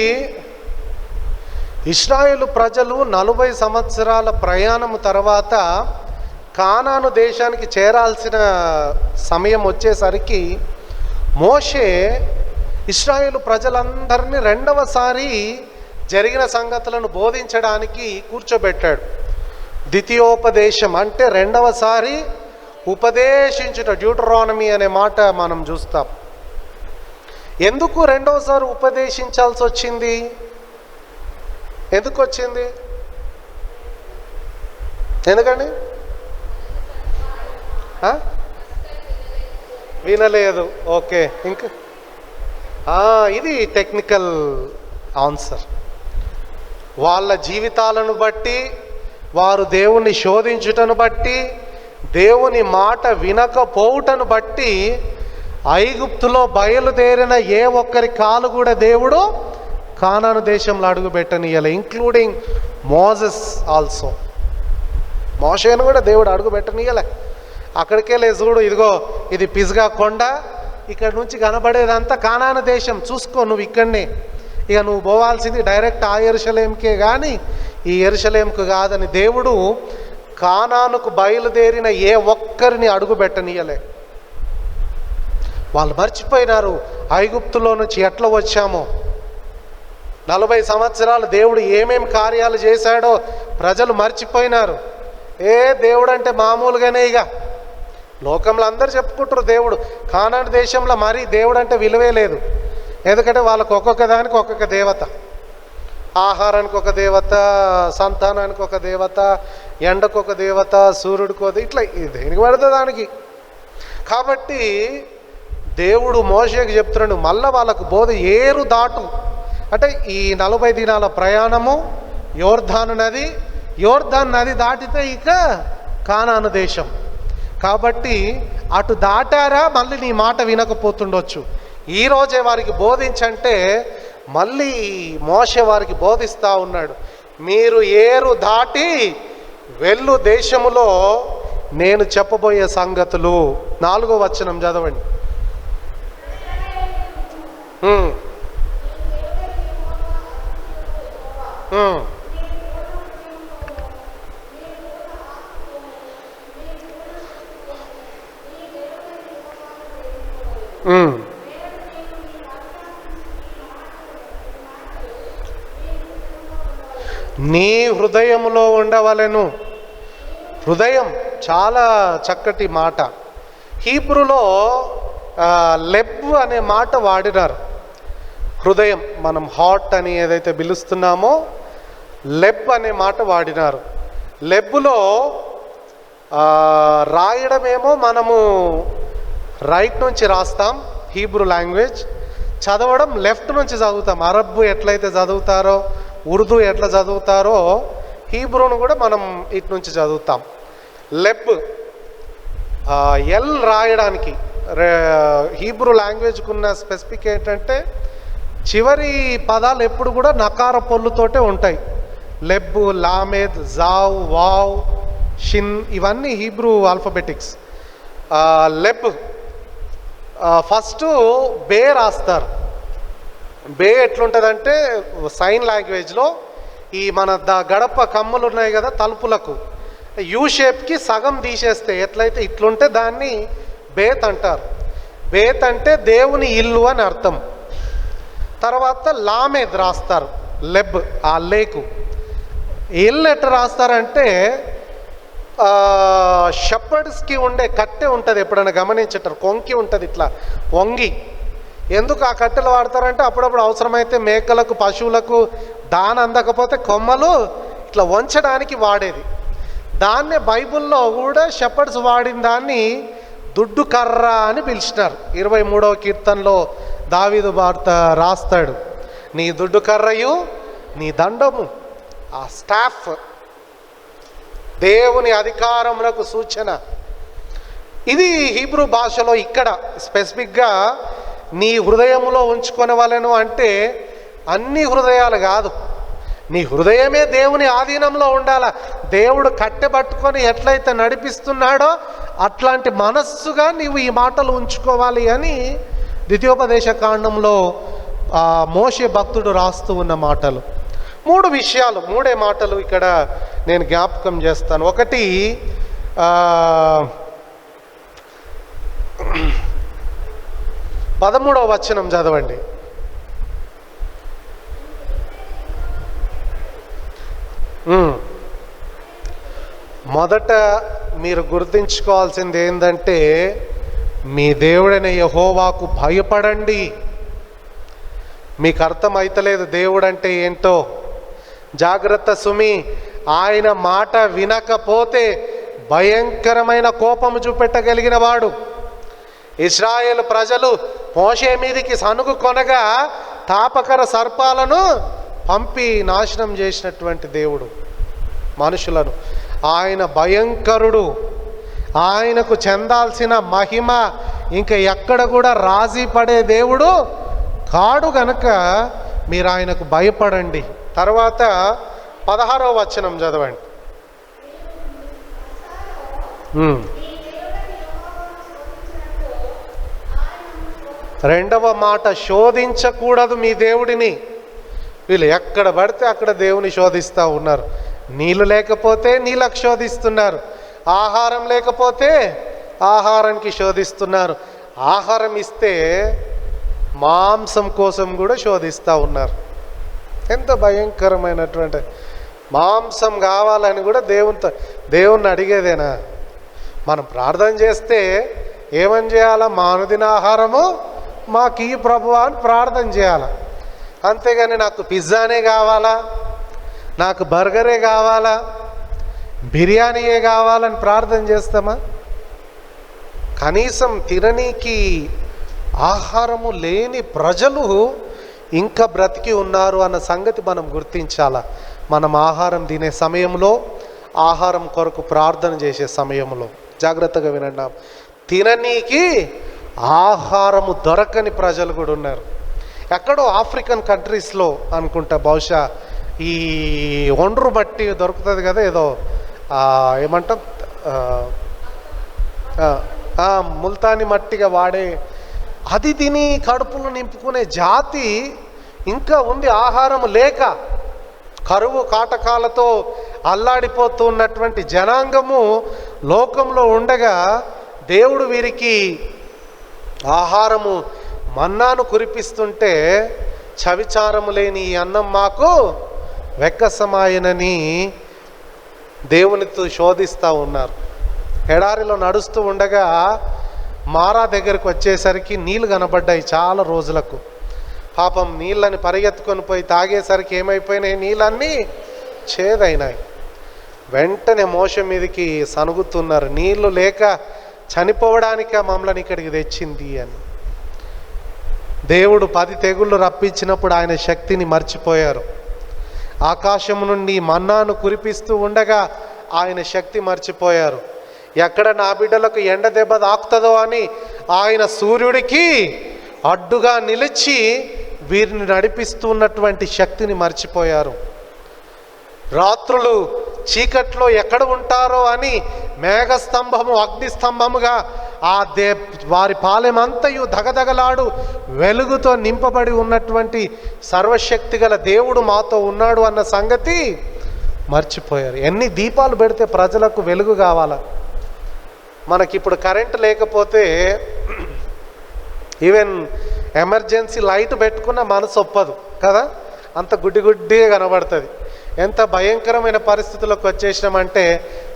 ఇశ్రాయేలు ప్రజలు 40 సంవత్సరాల ప్రయాణము తర్వాత కానాను దేశానికి చేరాల్సిన సమయం వచ్చేసరికి మోషే ఇశ్రాయేలు ప్రజలందరినీ రెండవసారి జరిగిన సంగతులను బోధించడానికి కూర్చోబెట్టాడు. ద్వితీయోపదేశం అంటే రెండవసారి ఉపదేశించుట, డ్యూటరానమీ అనే మాట మనం చూస్తాం. ఎందుకు రెండవసారి ఉపదేశించాల్సి వచ్చింది? ఎందుకు వచ్చింది? ఎందుకండి? వినలేదు. ఓకే, ఇంకా ఇది టెక్నికల్ ఆన్సర్. వాళ్ళ జీవితాలను బట్టి, వారు దేవుణ్ణి శోధించుటను బట్టి, దేవుని మాట వినకపోవుటను బట్టి ఐగుప్తులో బయలుదేరిన ఏ ఒక్కరి కాలు కూడా దేవుడు కానాను దేశంలో అడుగు పెట్టనీయాలి, ఇంక్లూడింగ్ మోజెస్ ఆల్సో. మోషేను కూడా దేవుడు అడుగు పెట్టనీయాలి. అక్కడికే లేదు చూడు, ఇదిగో ఇది పిజ్గా కొండ, ఇక్కడ నుంచి కనబడేదంతా కానాను దేశం, చూసుకో నువ్వు ఇక్కడనే, ఇక నువ్వు పోవాల్సింది డైరెక్ట్ ఆ యెరూషలేముకే కానీ ఈ యెరూషలేముకు కాదని దేవుడు కానానుకు బయలుదేరిన ఏ ఒక్కరిని అడుగు పెట్టనీయలే. వాళ్ళు మర్చిపోయినారు ఐగుప్తులో నుంచి ఎట్లా వచ్చామో, 40 సంవత్సరాలు దేవుడు ఏమేమి కార్యాలు చేశాడో ప్రజలు మర్చిపోయినారు. దేవుడు అంటే మామూలుగానే, ఇక లోకంలో అందరూ చెప్పుకుంటారు దేవుడు. కానాను దేశంలో మరీ దేవుడు అంటే విలువే లేదు. ఎందుకంటే వాళ్ళకు ఒక్కొక్క దానికి ఒక్కొక్క దేవత, ఆహారానికి ఒక దేవత, సంతానానికి ఒక దేవత, ఎండకు ఒక దేవత, సూర్యుడికి ఒక, ఇట్లా దేనికి పడుతుంది దానికి. కాబట్టి దేవుడు మోషేకి చెప్తున్నాడు, మళ్ళీ వాళ్ళకు బోధ ఏరు దాటు అంటే ఈ 40 దినాల ప్రయాణము యోర్దాను నది, యోర్దాన్ నది దాటితే ఇక కానాను దేశం. కాబట్టి అటు దాటారా మళ్ళీ నీ మాట వినకపోతుండొచ్చు. ఈరోజే వారికి బోధించంటే మళ్ళీ మోషే వారికి బోధిస్తూ ఉన్నాడు, మీరు ఏరు దాటి వెళ్ళు దేశములో నేను చెప్పబోయే సంగతులు. 4వ వచనం చదవండి. నీ హృదయములో ఉండవలెను. హృదయం చాలా చక్కటి మాట. హీబ్రూలో లెబ్ అనే మాట వాడినారు. హృదయం మనం హార్ట్ అని ఏదైతే పిలుస్తున్నామో లెబ్ అనే మాట వాడినారు. లెబ్లో రాయడమేమో మనము రైట్ నుంచి రాస్తాం హీబ్రూ లాంగ్వేజ్, చదవడం లెఫ్ట్ నుంచి చదువుతాం. అరబ్ ఎట్లయితే చదువుతారో, ఉర్దూ ఎట్లా చదువుతారో హీబ్రూను కూడా మనం ఇటు నుంచి చదువుతాం. లెబ్ ఎల్ రాయడానికి హీబ్రూ లాంగ్వేజ్కి ఉన్న స్పెసిఫిక్ ఏంటంటే చివరి పదాలు ఎప్పుడు కూడా నకార పొల్లుతోటే ఉంటాయి. లెబ్, లామెద్, జావ్, వావ్, షిన్ ఇవన్నీ హీబ్రూ ఆల్ఫబెటిక్స్. లెబ్ ఫస్ట్ బే రాస్తారు. బే ఎట్లుంటుందంటే సైన్ లాంగ్వేజ్లో ఈ మన గడప కమ్ములు ఉన్నాయి కదా తలుపులకు, యూ షేప్కి సగం తీసేస్తే ఎట్లయితే ఇట్లుంటే దాన్ని బేత్ అంటారు. బేత్ అంటే దేవుని ఇల్లు అని అర్థం. తర్వాత లామేద్ రాస్తారు, లెబ్ ఆ లేకు. ఇల్లు ఎట్లా రాస్తారంటే షెపర్డ్స్కి ఉండే కట్టె ఉంటుంది, ఎప్పుడైనా గమనించటారు, కొంకి ఉంటుంది ఇట్లా వంగి. ఎందుకు ఆ కట్టెలు వాడతారంటే అప్పుడప్పుడు అవసరమైతే మేకలకు, పశువులకు దాన అందకపోతే కొమ్మలు ఇట్లా వంచడానికి వాడేది. దాన్నే బైబిల్లో కూడా షెపర్డ్స్ వాడిన దాన్ని దుడ్డు కర్ర అని పిలిచినారు. 23వ కీర్తనలో దావీదు వార్త రాస్తాడు, నీ దుడ్డు కర్రయు నీ దండము. ఆ స్టాఫ్ దేవుని అధికారములకు సూచన. ఇది హీబ్రూ భాషలో ఇక్కడ స్పెసిఫిక్గా నీ హృదయములో ఉంచుకొనవలెను అంటే అన్ని హృదయాలు కాదు, నీ హృదయమే దేవుని ఆధీనంలో ఉండాల. దేవుడు కట్టెబట్టుకొని ఎట్లయితే నడిపిస్తున్నాడో అట్లాంటి మనస్సుగా నీవు ఈ మాటలు ఉంచుకోవాలి అని ద్వితీయోపదేశ కాండంలో మోషే భక్తుడు రాస్తూ ఉన్న మాటలు. 3 విషయాలు, 3 మాటలు ఇక్కడ నేను జ్ఞాపకం చేస్తాను. ఒకటి 13వ వచనం చదవండి. మొదట మీరు గుర్తుంచుకోవాల్సింది ఏంటంటే మీ దేవుడైన యెహోవాకు భయపడండి. మీకు అర్థమైతలేదు దేవుడు అంటే ఏంటో, జాగ్రత్త సుమి. ఆయన మాట వినకపోతే భయంకరమైన కోపము చూపెట్టగలిగిన వాడు. ఇశ్రాయేలు ప్రజలు మోషే మీదికి సనుగు కొనగా తాపకర సర్పాలను పంపి నాశనం చేసినటువంటి దేవుడు మనుషులను. ఆయన భయంకరుడు. ఆయనకు చెందాల్సిన మహిమ ఇంకా ఎక్కడ కూడా రాజీ పడే దేవుడు కాడు గనక మీరు ఆయనకు భయపడండి. తర్వాత 16వ వచనం చదవండి. రెండవ మాట, శోధించకూడదు మీ దేవుడిని. వీళ్ళు ఎక్కడ పడితే అక్కడ దేవుని శోధిస్తూ ఉన్నారు. నీళ్ళు లేకపోతే నీళ్ళకు శోధిస్తున్నారు, ఆహారం లేకపోతే ఆహారానికి శోధిస్తున్నారు, ఆహారం ఇస్తే మాంసం కోసం కూడా శోధిస్తూ ఉన్నారు. ఎంత భయంకరమైనటువంటి మాంసం కావాలని కూడా దేవుణ్ణి అడిగేదేనా? మనం ప్రార్థన చేస్తే ఏమని చేయాలా? మా అనుదిన ఆహారము మాకు ఈ ప్రభువా అని ప్రార్థన చేయాలి. అంతేగాని నాకు పిజ్జానే కావాలా, నాకు బర్గరే కావాలా, బిర్యానీయే కావాలని ప్రార్థన చేస్తామా? కనీసం తిననీకి ఆహారము లేని ప్రజలు ఇంకా బ్రతికి ఉన్నారు అన్న సంగతి మనం గుర్తించాలా. మనం ఆహారం తినే సమయంలో, ఆహారం కొరకు ప్రార్థన చేసే సమయంలో జాగ్రత్తగా వినండి. తిననీకి ఆహారము దొరకని ప్రజలు కూడా ఉన్నారు. ఎక్కడో ఆఫ్రికన్ కంట్రీస్లో అనుకుంటా, బహుశా ఈ ఒండ్రు మట్టి దొరుకుతుంది కదా, ఏదో ఏమంటాం, ముల్తాని మట్టిగా వాడే, అది తిని కడుపులు నింపుకునే జాతి ఇంకా ఉంది. ఆహారం లేక కరువు కాటకాలతో అల్లాడిపోతూ ఉన్నటువంటి జనాంగము లోకంలో ఉండగా దేవుడు వీరికి ఆహారము మన్నాను కురిపిస్తుంటే, చవిచారము లేని ఈ అన్నం మాకు వెక్కసమాయనని దేవునితో శోధిస్తూ ఉన్నారు. ఎడారిలో నడుస్తూ ఉండగా మారా దగ్గరికి వచ్చేసరికి నీళ్ళు కనబడ్డాయి చాలా రోజులకు. పాపం నీళ్ళని పరిగెత్తుకొని పోయి తాగేసరికి ఏమైపోయినాయి, నీళ్ళన్నీ చేదైనాయి. వెంటనే మోషే మీదకి సనుగుతున్నారు, నీళ్లు లేక చనిపోవడానిక మమ్మల్ని ఇక్కడికి తెచ్చింది అని. దేవుడు 10 తెగుళ్ళు రప్పించినప్పుడు ఆయన శక్తిని మర్చిపోయారు. ఆకాశం నుండి మన్నాను కురిపిస్తూ ఉండగా ఆయన శక్తి మర్చిపోయారు. ఎక్కడ నా బిడ్డలకు ఎండ దెబ్బ తాకుతుందో అని ఆయన సూర్యుడికి అడ్డుగా నిలిచి వీరిని నడిపిస్తున్నటువంటి శక్తిని మర్చిపోయారు. రాత్రులు చీకట్లో ఎక్కడ ఉంటారో అని మేఘస్తంభము అగ్నిస్తంభముగా వారి పాలెమంతయు దగదగలాడు వెలుగుతో నింపబడి ఉన్నటువంటి సర్వశక్తి గల దేవుడు మాతో ఉన్నాడు అన్న సంగతి మర్చిపోయారు. ఎన్ని దీపాలు పెడితే ప్రజలకు వెలుగు కావాలా? మనకిప్పుడు కరెంటు లేకపోతే ఈవెన్ ఎమర్జెన్సీ లైట్ పెట్టుకున్న మనసు ఒప్పదు కదా, అంత గుడ్డిగా కనబడుతుంది. ఎంత భయంకరమైన పరిస్థితులకు వచ్చేసినామంటే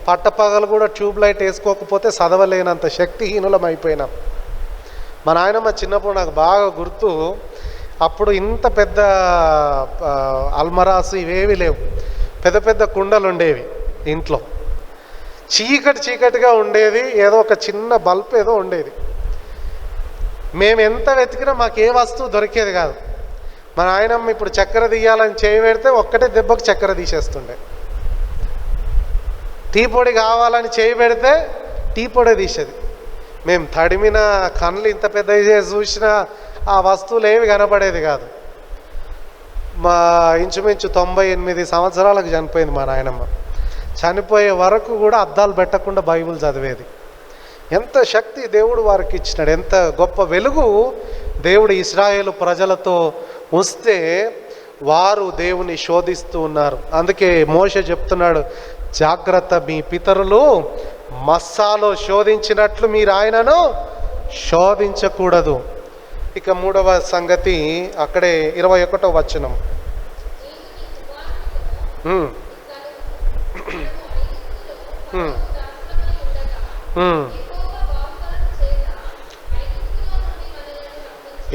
పట్టపగలు కూడా ట్యూబ్ లైట్ వేసుకోకపోతే చదవలేనంత శక్తిహీనులం అయిపోయినాం. మా నాయనమ్మ చిన్నప్పుడు నాకు బాగా గుర్తు, అప్పుడు ఇంత పెద్ద అల్మరాసు ఇవేవి లేవు, పెద్ద పెద్ద కుండలు ఉండేవి ఇంట్లో. చీకటిగా ఉండేది, ఏదో ఒక చిన్న బల్బ్ ఏదో ఉండేది. మేము ఎంత వెతికినా మాకు ఏ వస్తువు దొరికేది కాదు. మా నాయనమ్మ ఇప్పుడు చక్కెర తీయాలని చేయి పెడితే ఒక్కటే దెబ్బకు చక్కెర తీసేస్తుండే. టీ పొడి కావాలని చేయి పెడితే టీ పొడి తీసేది. మేము తడిమిన కళ్ళు ఇంత పెద్ద చూసినా ఆ వస్తువులు ఏవి కనపడేది కాదు. మా ఇంచుమించు 98 సంవత్సరాలకు చనిపోయింది మా నాయనమ్మ. చనిపోయే వరకు కూడా అద్దాలు పెట్టకుండా బైబిల్ చదివేది. ఎంత శక్తి దేవుడు వారికి ఇచ్చినాడు, ఎంత గొప్ప వెలుగు దేవుడు ఇశ్రాయేలు ప్రజలతో వస్తే వారు దేవుని శోధిస్తూ ఉన్నారు. అందుకే మోషే చెప్తున్నాడు, జాగ్రత్త, మీ పితరులు మస్సాలో శోధించినట్లు మీరు ఆయనను శోధించకూడదు. ఇక 3వ సంగతి అక్కడే 21వ వచనం.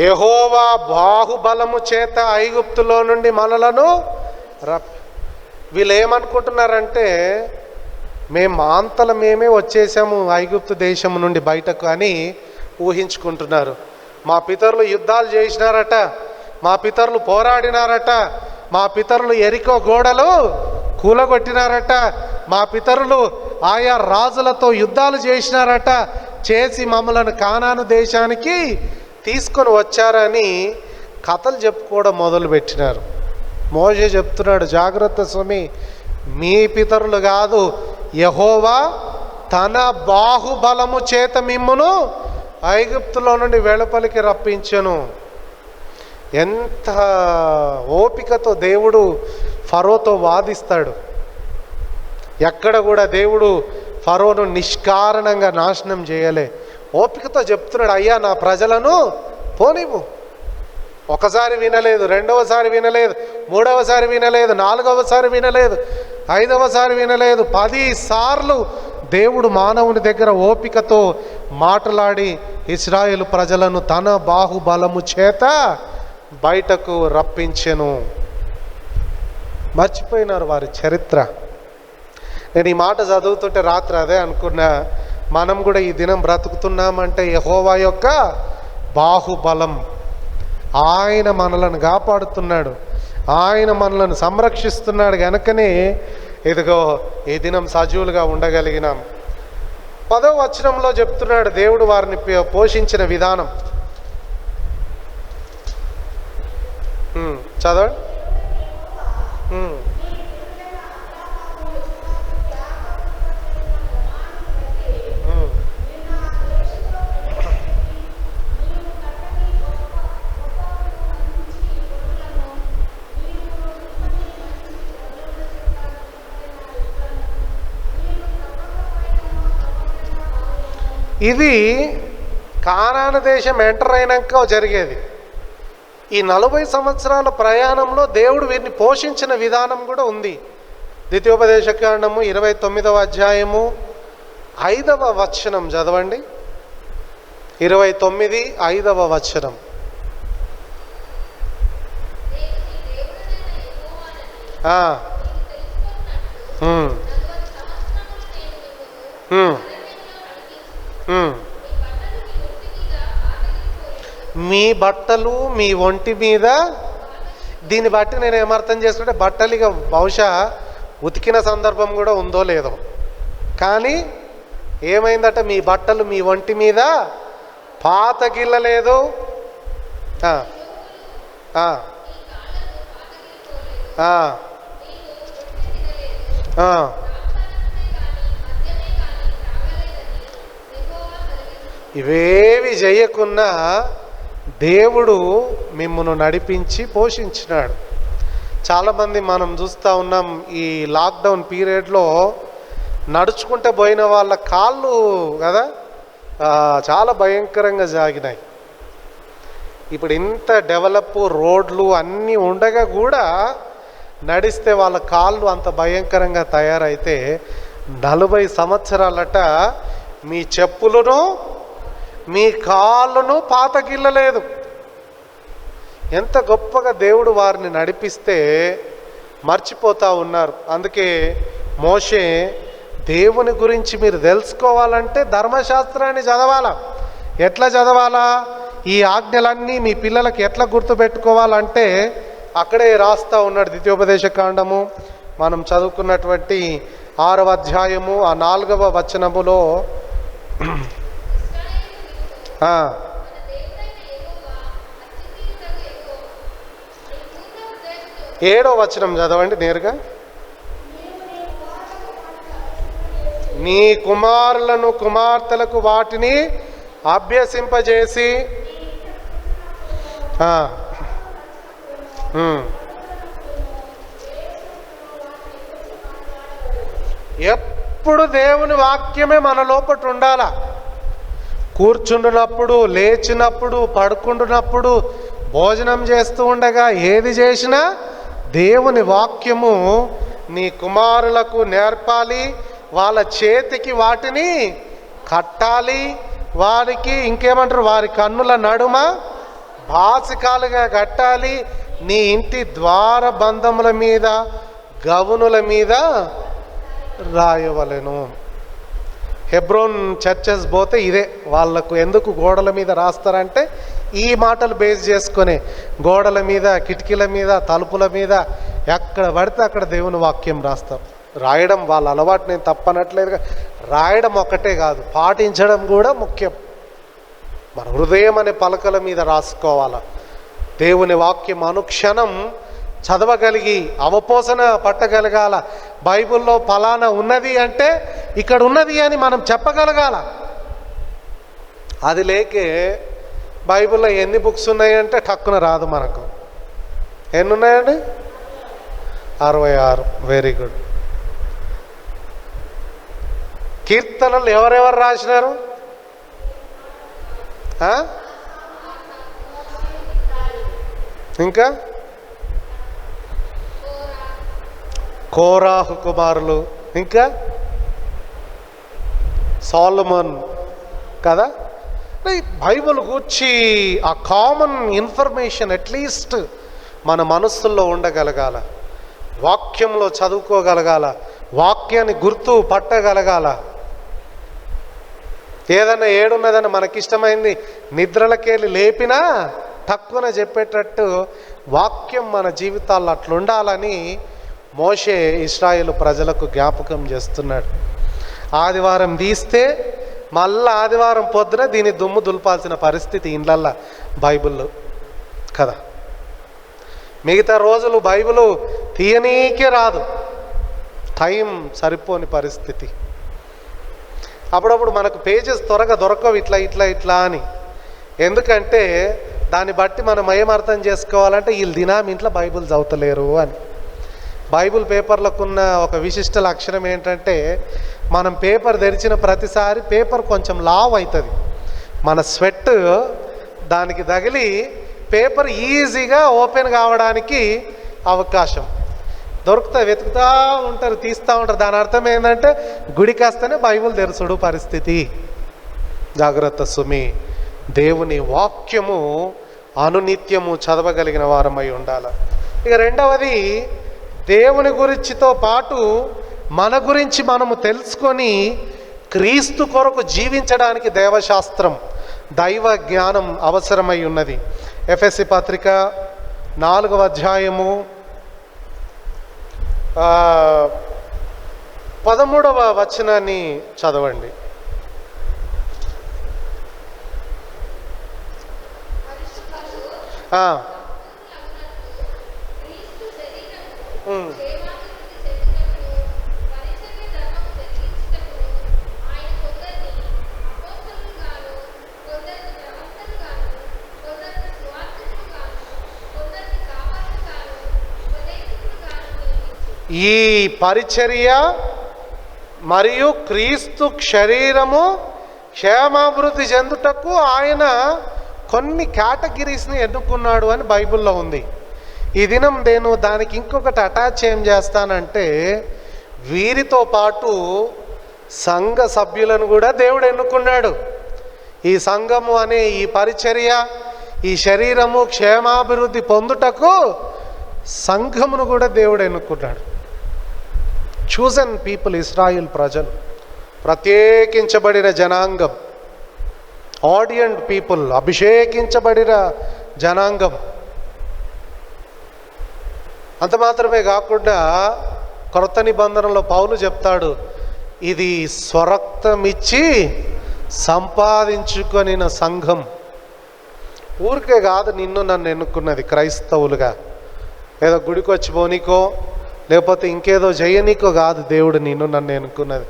యెహోవా బాహుబలము చేత ఐగుప్తులో నుండి మనలను వీళ్ళు ఏమనుకుంటున్నారంటే మేమే వచ్చేసాము ఐగుప్తు దేశం నుండి బయటకు అని ఊహించుకుంటున్నారు. మా పితరులు యుద్ధాలు చేసినారట, మా పితరులు పోరాడినారట, మా పితరులు ఎరికో గోడలు కూలగొట్టినారట, మా పితరులు ఆయా రాజులతో యుద్ధాలు చేసినారట, చేసి మమ్మలను కానాను దేశానికి తీసుకొని వచ్చారని కథలు చెప్పుకోవడం మొదలుపెట్టినారు. మోషే చెప్తున్నాడు, జాగ్రత్త స్వామి, మీ పితరులు కాదు, యెహోవా తన బాహుబలము చేత మిమ్మును ఐగుప్తులో నుండి వెలుపలికి రప్పించెను. ఎంత ఓపికతో దేవుడు ఫరోతో వాదిస్తాడు. ఎక్కడ కూడా దేవుడు ఫరోను నిష్కారణంగా నాశనం చేయలే. ఓపికతో చెప్తున్నాడు, అయ్యా నా ప్రజలను పోనివ్వు. ఒకసారి వినలేదు, రెండవసారి వినలేదు, మూడవసారి వినలేదు, నాలుగవసారి వినలేదు, ఐదవసారి వినలేదు, 10 సార్లు దేవుడు మానవుని దగ్గర ఓపికతో మాట్లాడి ఇశ్రాయేలు ప్రజలను తన బాహుబలము చేత బయటకు రప్పించెను. మర్చిపోయినారు వారి చరిత్ర. నేను ఈ మాట చదువుతుంటే రాత్రి అదే అనుకున్నా, మనం కూడా ఈ దినం బ్రతుకుతున్నామంటే యెహోవా యొక్క బాహుబలం. ఆయన మనలను కాపాడుతున్నాడు, ఆయన మనలను సంరక్షిస్తున్నాడు కనుకనే ఇదిగో ఈ దినం సజీవులుగా ఉండగలిగినాం. 10వ వచనంలో చెప్తున్నాడు దేవుడు వారిని పోషించిన విధానం. చదవండి. ఇది కానాను దేశం ఎంటర్ అయినాక జరిగేది. ఈ 40 సంవత్సరాల ప్రయాణంలో దేవుడు వీరిని పోషించిన విధానం కూడా ఉంది. ద్వితీయోపదేశకాండము 29వ అధ్యాయము 5వ వచనం చదవండి. 29 5వ వచనం. మీ బట్టలు మీ ఒంటి మీద. దీన్ని బట్టి నేను ఏమర్థం చేసుకుంటే బట్టలు ఇక బహుశా ఉతికిన సందర్భం కూడా ఉందో లేదో, కానీ ఏమైందట, మీ బట్టలు మీ ఒంటి మీద పాత గిల్లలేదు, ఇవేవి చేయకున్నా దేవుడు మిమ్మల్ని నడిపించి పోషించినాడు. చాలామంది మనం చూస్తూ ఉన్నాం ఈ లాక్డౌన్ పీరియడ్లో నడుచుకుంటే పోయిన వాళ్ళ కాళ్ళు కదా చాలా భయంకరంగా జాగినాయి. ఇప్పుడు ఇంత డెవలప్ రోడ్లు అన్నీ ఉండగా కూడా నడిస్తే వాళ్ళ కాళ్ళు అంత భయంకరంగా తయారైతే 40 సంవత్సరాలట మీ చెప్పులను మీ కాళ్ళను పాతగిల్లలేదు. ఎంత గొప్పగా దేవుడు వారిని నడిపిస్తే మర్చిపోతూ ఉన్నారు. అందుకే మోషే దేవుని గురించి మీరు తెలుసుకోవాలంటే ధర్మశాస్త్రాన్ని చదవాలా. ఎట్లా చదవాలా, ఈ ఆజ్ఞలన్నీ మీ పిల్లలకి ఎట్లా గుర్తుపెట్టుకోవాలంటే అక్కడే రాస్తూ ఉన్నాడు. ద్వితీయోపదేశకాండము మనం చదువుకున్నటువంటి 6వ అధ్యాయము 4వ వచనములో 7వ వచనం చదవండి నేరుగా. నీ కుమారులను కుమార్తెలకు వాటిని అభ్యసింపజేసి ఎప్పుడు దేవుని వాక్యమే మన లోపట ఉండాలా. కూర్చుండునప్పుడు, లేచినప్పుడు, పడుకుంటున్నప్పుడు, భోజనం చేస్తూ ఉండగా ఏది చేసినా దేవుని వాక్యము నీ కుమారులకు నేర్పాలి. వాళ్ళ చేతికి వాటిని కట్టాలి. వారికి ఇంకేమంటారు, వారి కన్నుల నడుమ బాసికాలుగా కట్టాలి. నీ ఇంటి ద్వార బంధముల మీద గవునుల మీద రాయవలెను. హెబ్రోన్ చర్చెస్ పోతే ఇదే వాళ్ళకు ఎందుకు గోడల మీద రాస్తారంటే ఈ మాటలు బేస్ చేసుకొని గోడల మీద, కిటికీల మీద, తలుపుల మీద ఎక్కడ పడితే అక్కడ దేవుని వాక్యం రాస్తారు. రాయడం వాళ్ళ అలవాటు, నేను తప్పనట్లేదుగా. రాయడం ఒక్కటే కాదు, పాటించడం కూడా ముఖ్యం. మన హృదయం అనే పలకల మీద రాసుకోవాలా. దేవుని వాక్యం అనుక్షణం చదవగలిగి అవపోసన పట్టగలగాల. బైబిల్లో ఫలానా ఉన్నది అంటే ఇక్కడ ఉన్నది అని మనం చెప్పగలగాల. అది లేకే బైబిల్లో ఎన్ని బుక్స్ ఉన్నాయంటే టక్కున రాదు మనకు. ఎన్ని ఉన్నాయండి? 66. Very good. కీర్తనలు ఎవరెవరు రాసినారు? ఇంకా కోరాహు కుమారులు, ఇంకా సోలమన్ కదా. బైబిల్ గూర్చి ఆ కామన్ ఇన్ఫర్మేషన్ అట్లీస్ట్ మన మనస్సుల్లో ఉండగలగాల, వాక్యంలో చదువుకోగలగాల. వాక్యాన్ని గుర్తు పట్టగలగాల. ఏదన్నా ఏడున్నదని మనకిష్టమైంది నిద్రలకెళ్ళి లేపినా తక్కువన చెప్పేటట్టు వాక్యం మన జీవితాల్లో అట్లుండాలని మోషే ఇశ్రాయేలు ప్రజలకు జ్ఞాపకం చేస్తున్నాడు. ఆదివారం తీస్తే మళ్ళా ఆదివారం పొద్దున దీన్ని దుమ్ము దులపాల్సిన పరిస్థితి ఇండ్లల్లా బైబిల్లో కదా. మిగతా రోజులు బైబిలు తీయనీకే రాదు, టైం సరిపోని పరిస్థితి. అప్పుడప్పుడు మనకు పేజెస్ త్వరగా దొరకవు ఇట్లా ఇట్లా ఇట్లా అని. ఎందుకంటే దాన్ని బట్టి మనం ఏమర్థం చేసుకోవాలంటే వీళ్ళు దినం ఇంట్లో బైబిల్ చదువుతలేరు అని. బైబిల్ పేపర్లకున్న ఒక విశిష్ట లక్షణం ఏంటంటే మనం పేపర్ తెరిచిన ప్రతిసారి పేపర్ కొంచెం లావ్ అవుతుంది. మన స్వెట్ దానికి తగిలి పేపర్ ఈజీగా ఓపెన్ కావడానికి అవకాశం దొరుకుతాయి. వెతుకుతూ ఉంటారు, తీస్తూ ఉంటారు. దాని అర్థం ఏంటంటే గుడికి వస్తేనే బైబిల్ తెరుచుడు పరిస్థితి. జాగ్రత్త సుమి. దేవుని వాక్యము అనునిత్యము చదవగలిగిన వారమై ఉండాలి. ఇక రెండవది, దేవుని గురించితో పాటు మన గురించి మనము తెలుసుకొని క్రీస్తు కొరకు జీవించడానికి దేవశాస్త్రం, దైవ జ్ఞానం అవసరమై ఉన్నది. ఎఫెసీ పత్రిక 4వ అధ్యాయము 13వ వచనాన్ని చదవండి. ఈ పరిచర్య మరియు క్రీస్తు శరీరము క్షేమాభివృద్ధి చెందుటకు ఆయన కొన్ని కేటగిరీస్ని ఎన్నుకున్నాడు అని బైబిల్లో ఉంది. ఈ దినం నేను దానికి ఇంకొకటి అటాచ్ ఏం చేస్తానంటే, వీరితో పాటు సంఘ సభ్యులను కూడా దేవుడు ఎన్నుకున్నాడు. ఈ సంఘము అనే ఈ పరిచర్య, ఈ శరీరము క్షేమాభివృద్ధి పొందుటకు సంఘమును కూడా దేవుడు ఎన్నుకున్నాడు. చూజన్ పీపుల్, ఇశ్రాయేల్ ప్రజలు, ప్రత్యేకించబడిన జనాంగం, ఆడియంట్ పీపుల్, అభిషేకించబడిన జనాంగం. అంత మాత్రమే కాకుండా కొత్త నిబంధనలో పౌలు చెప్తాడు, ఇది స్వరక్తమిచ్చి సంపాదించుకొనిన సంఘం. ఊరికే కాదు నిన్ను నన్ను ఎన్నుకున్నది క్రైస్తవులుగా, ఏదో గుడికి వచ్చి పోనీకో లేకపోతే ఇంకేదో చేయనీకో కాదు దేవుడు నిన్ను నన్ను ఎన్నుకున్నది.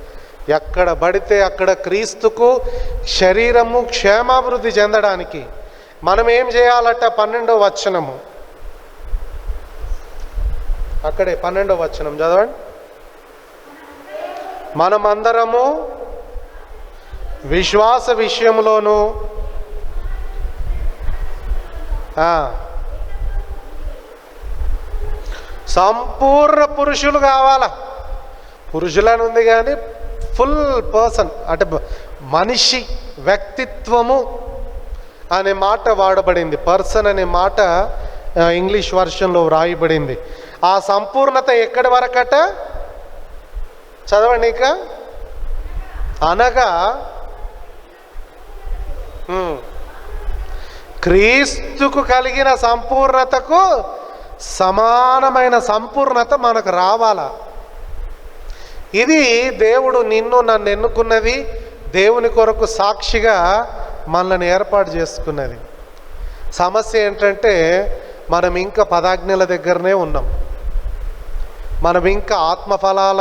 ఎక్కడ పడితే అక్కడ క్రీస్తుకు శరీరము క్షేమాభివృద్ధి చెందడానికి మనం ఏం చేయాలట? 12వ వచనము, అక్కడే 12వ వచనం చదవండి. మనమందరము విశ్వాస విషయంలోనూ సంపూర్ణ పురుషులు కావాలా. పురుషులని ఉంది కానీ ఫుల్ పర్సన్ అంటే మనిషి, వ్యక్తిత్వము అనే మాట వాడబడింది. పర్సన్ అనే మాట ఇంగ్లీష్ వర్షన్లో వ్రాయబడింది. ఆ సంపూర్ణత ఎక్కడి వరకట? చదవండి. ఇక అనగా క్రీస్తుకు కలిగిన సంపూర్ణతకు సమానమైన సంపూర్ణత మనకు రావాలా. ఇది దేవుడు నిన్ను నన్ను ఎన్నుకున్నది, దేవుని కొరకు సాక్షిగా మనల్ని ఏర్పాటు చేసుకున్నది. సమస్య ఏంటంటే మనం ఇంకా పదాజ్ఞల దగ్గరనే ఉన్నాం. మనం ఇంకా ఆత్మఫలాల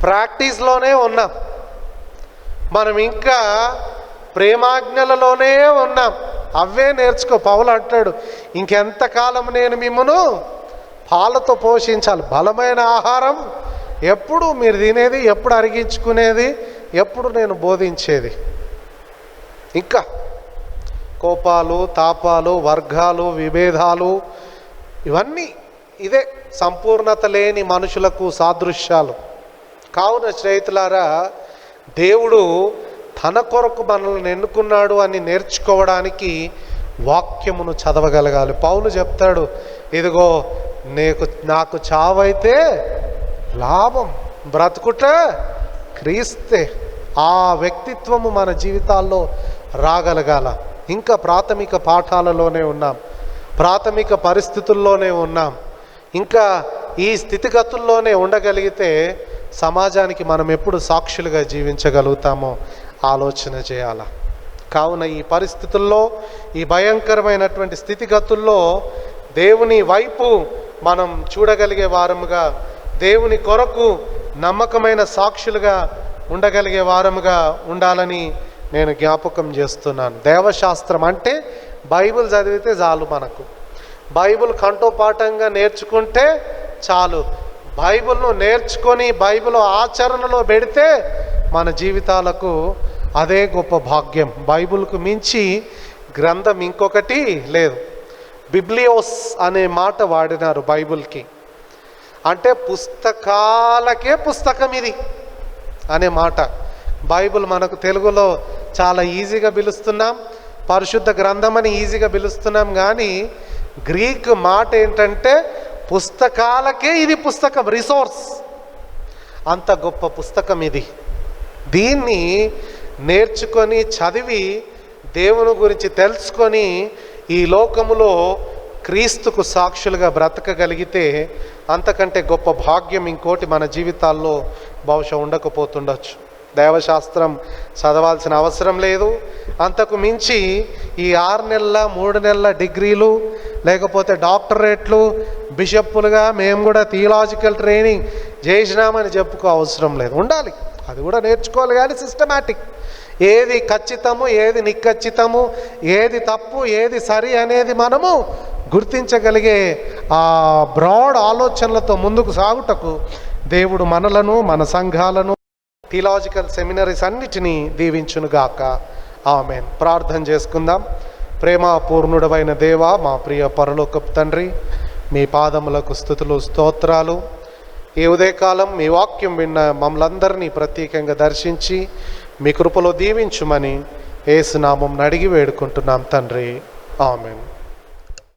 ప్రాక్టీస్లోనే ఉన్నాం. మనం ఇంకా ప్రేమాజ్ఞలలోనే ఉన్నాం. అవే నేర్చుకో. పౌలు అంటాడు, ఇంకెంతకాలం నేను మిమ్మను పాలతో పోషించాలి. బలమైన ఆహారం ఎప్పుడు మీరు తినేది, ఎప్పుడు అరిగించుకునేది, ఎప్పుడు నేను బోధించేది. ఇంకా కోపాలు, తాపాలు, వర్గాలు, విభేదాలు, ఇవన్నీ ఇదే సంపూర్ణత లేని మనుషులకు సాదృశ్యాలు. కావున స్నేహితులారా, దేవుడు తన కొరకు మనల్ని ఎన్నుకున్నాడు అని నేర్చుకోవడానికి వాక్యమును చదవగలగాలి. పౌలు చెప్తాడు, ఇదిగో నాకు చావైతే లాభం. బ్రతుకుట క్రీస్తే. ఆ వ్యక్తిత్వము మన జీవితాల్లో రాగలగాల. ఇంకా ప్రాథమిక పాఠాలలోనే ఉన్నాం, ప్రాథమిక పరిస్థితుల్లోనే ఉన్నాం. ఇంకా ఈ స్థితిగతుల్లోనే ఉండగలిగితే సమాజానికి మనం ఎప్పుడు సాక్షులుగా జీవించగలుగుతామో ఆలోచన చేయాల. కావున ఈ పరిస్థితుల్లో, ఈ భయంకరమైనటువంటి స్థితిగతుల్లో దేవుని వైపు మనం చూడగలిగే వారముగా, దేవుని కొరకు నమ్మకమైన సాక్షులుగా ఉండగలిగే వారముగా ఉండాలని నేను జ్ఞాపకం చేస్తున్నాను. దేవశాస్త్రం అంటే బైబిల్ చదివితే చాలు, మనకు బైబిల్ కంఠోపాఠంగా నేర్చుకుంటే చాలు. బైబిల్ను నేర్చుకొని బైబిల్ ఆచరణలో పెడితే మన జీవితాలకు అదే గొప్ప భాగ్యం. బైబిల్కు మించి గ్రంథం ఇంకొకటి లేదు. బిబ్లియోస్ అనే మాట వాడినారు బైబిల్కి. అంటే పుస్తకాలకే పుస్తకం ఇది అనే మాట. బైబిల్ మనకు తెలుగులో చాలా ఈజీగా పిలుస్తున్నాం, పరిశుద్ధ గ్రంథం అని ఈజీగా పిలుస్తున్నాం. కానీ గ్రీక్ మాట ఏంటంటే పుస్తకాలకే ఇది పుస్తకం, రిసోర్స్. అంత గొప్ప పుస్తకం ఇది. దీన్ని నేర్చుకొని చదివి దేవుని గురించి తెలుసుకొని ఈ లోకములో క్రీస్తుకు సాక్షులుగా బ్రతకగలిగితే అంతకంటే గొప్ప భాగ్యం ఇంకోటి మన జీవితాల్లో బహుశా ఉండకపోతుండొచ్చు. దైవశాస్త్రం చదవాల్సిన అవసరం లేదు. అంతకు మించి ఈ 6 నెలల 3 నెలల డిగ్రీలు, లేకపోతే డాక్టరేట్లు, బిషప్పులుగా మేము కూడా థియలాజికల్ ట్రైనింగ్ చేసినామని చెప్పుకో అవసరం లేదు. ఉండాలి, అది కూడా నేర్చుకోవాలి. కానీ సిస్టమాటిక్, ఏది ఖచ్చితము, ఏది నిఖచ్చితము, ఏది తప్పు, ఏది సరి అనేది మనము గుర్తించగలిగే ఆ బ్రాడ్ ఆలోచనలతో ముందుకు సాగుటకు దేవుడు మనలను, మన సంఘాలను, థియలాజికల్ సెమినరీస్ అన్నిటినీ దీవించునుగాక. ఆమేన్. ప్రార్థన చేసుకుందాం. ప్రేమపూర్ణుడవైన దేవా, మా ప్రియ పరలోకపు తండ్రి, మీ పాదములకు స్తుతులు స్తోత్రాలు. ఈ ఉదయకాలం మీ వాక్యం విన్న మమ్మల్ందరినీ ప్రత్యేకంగా దర్శించి మీ కృపలో దీవించుమని యేసు నామమున అడిగి వేడుకుంటున్నాం తండ్రి. ఆమేన్.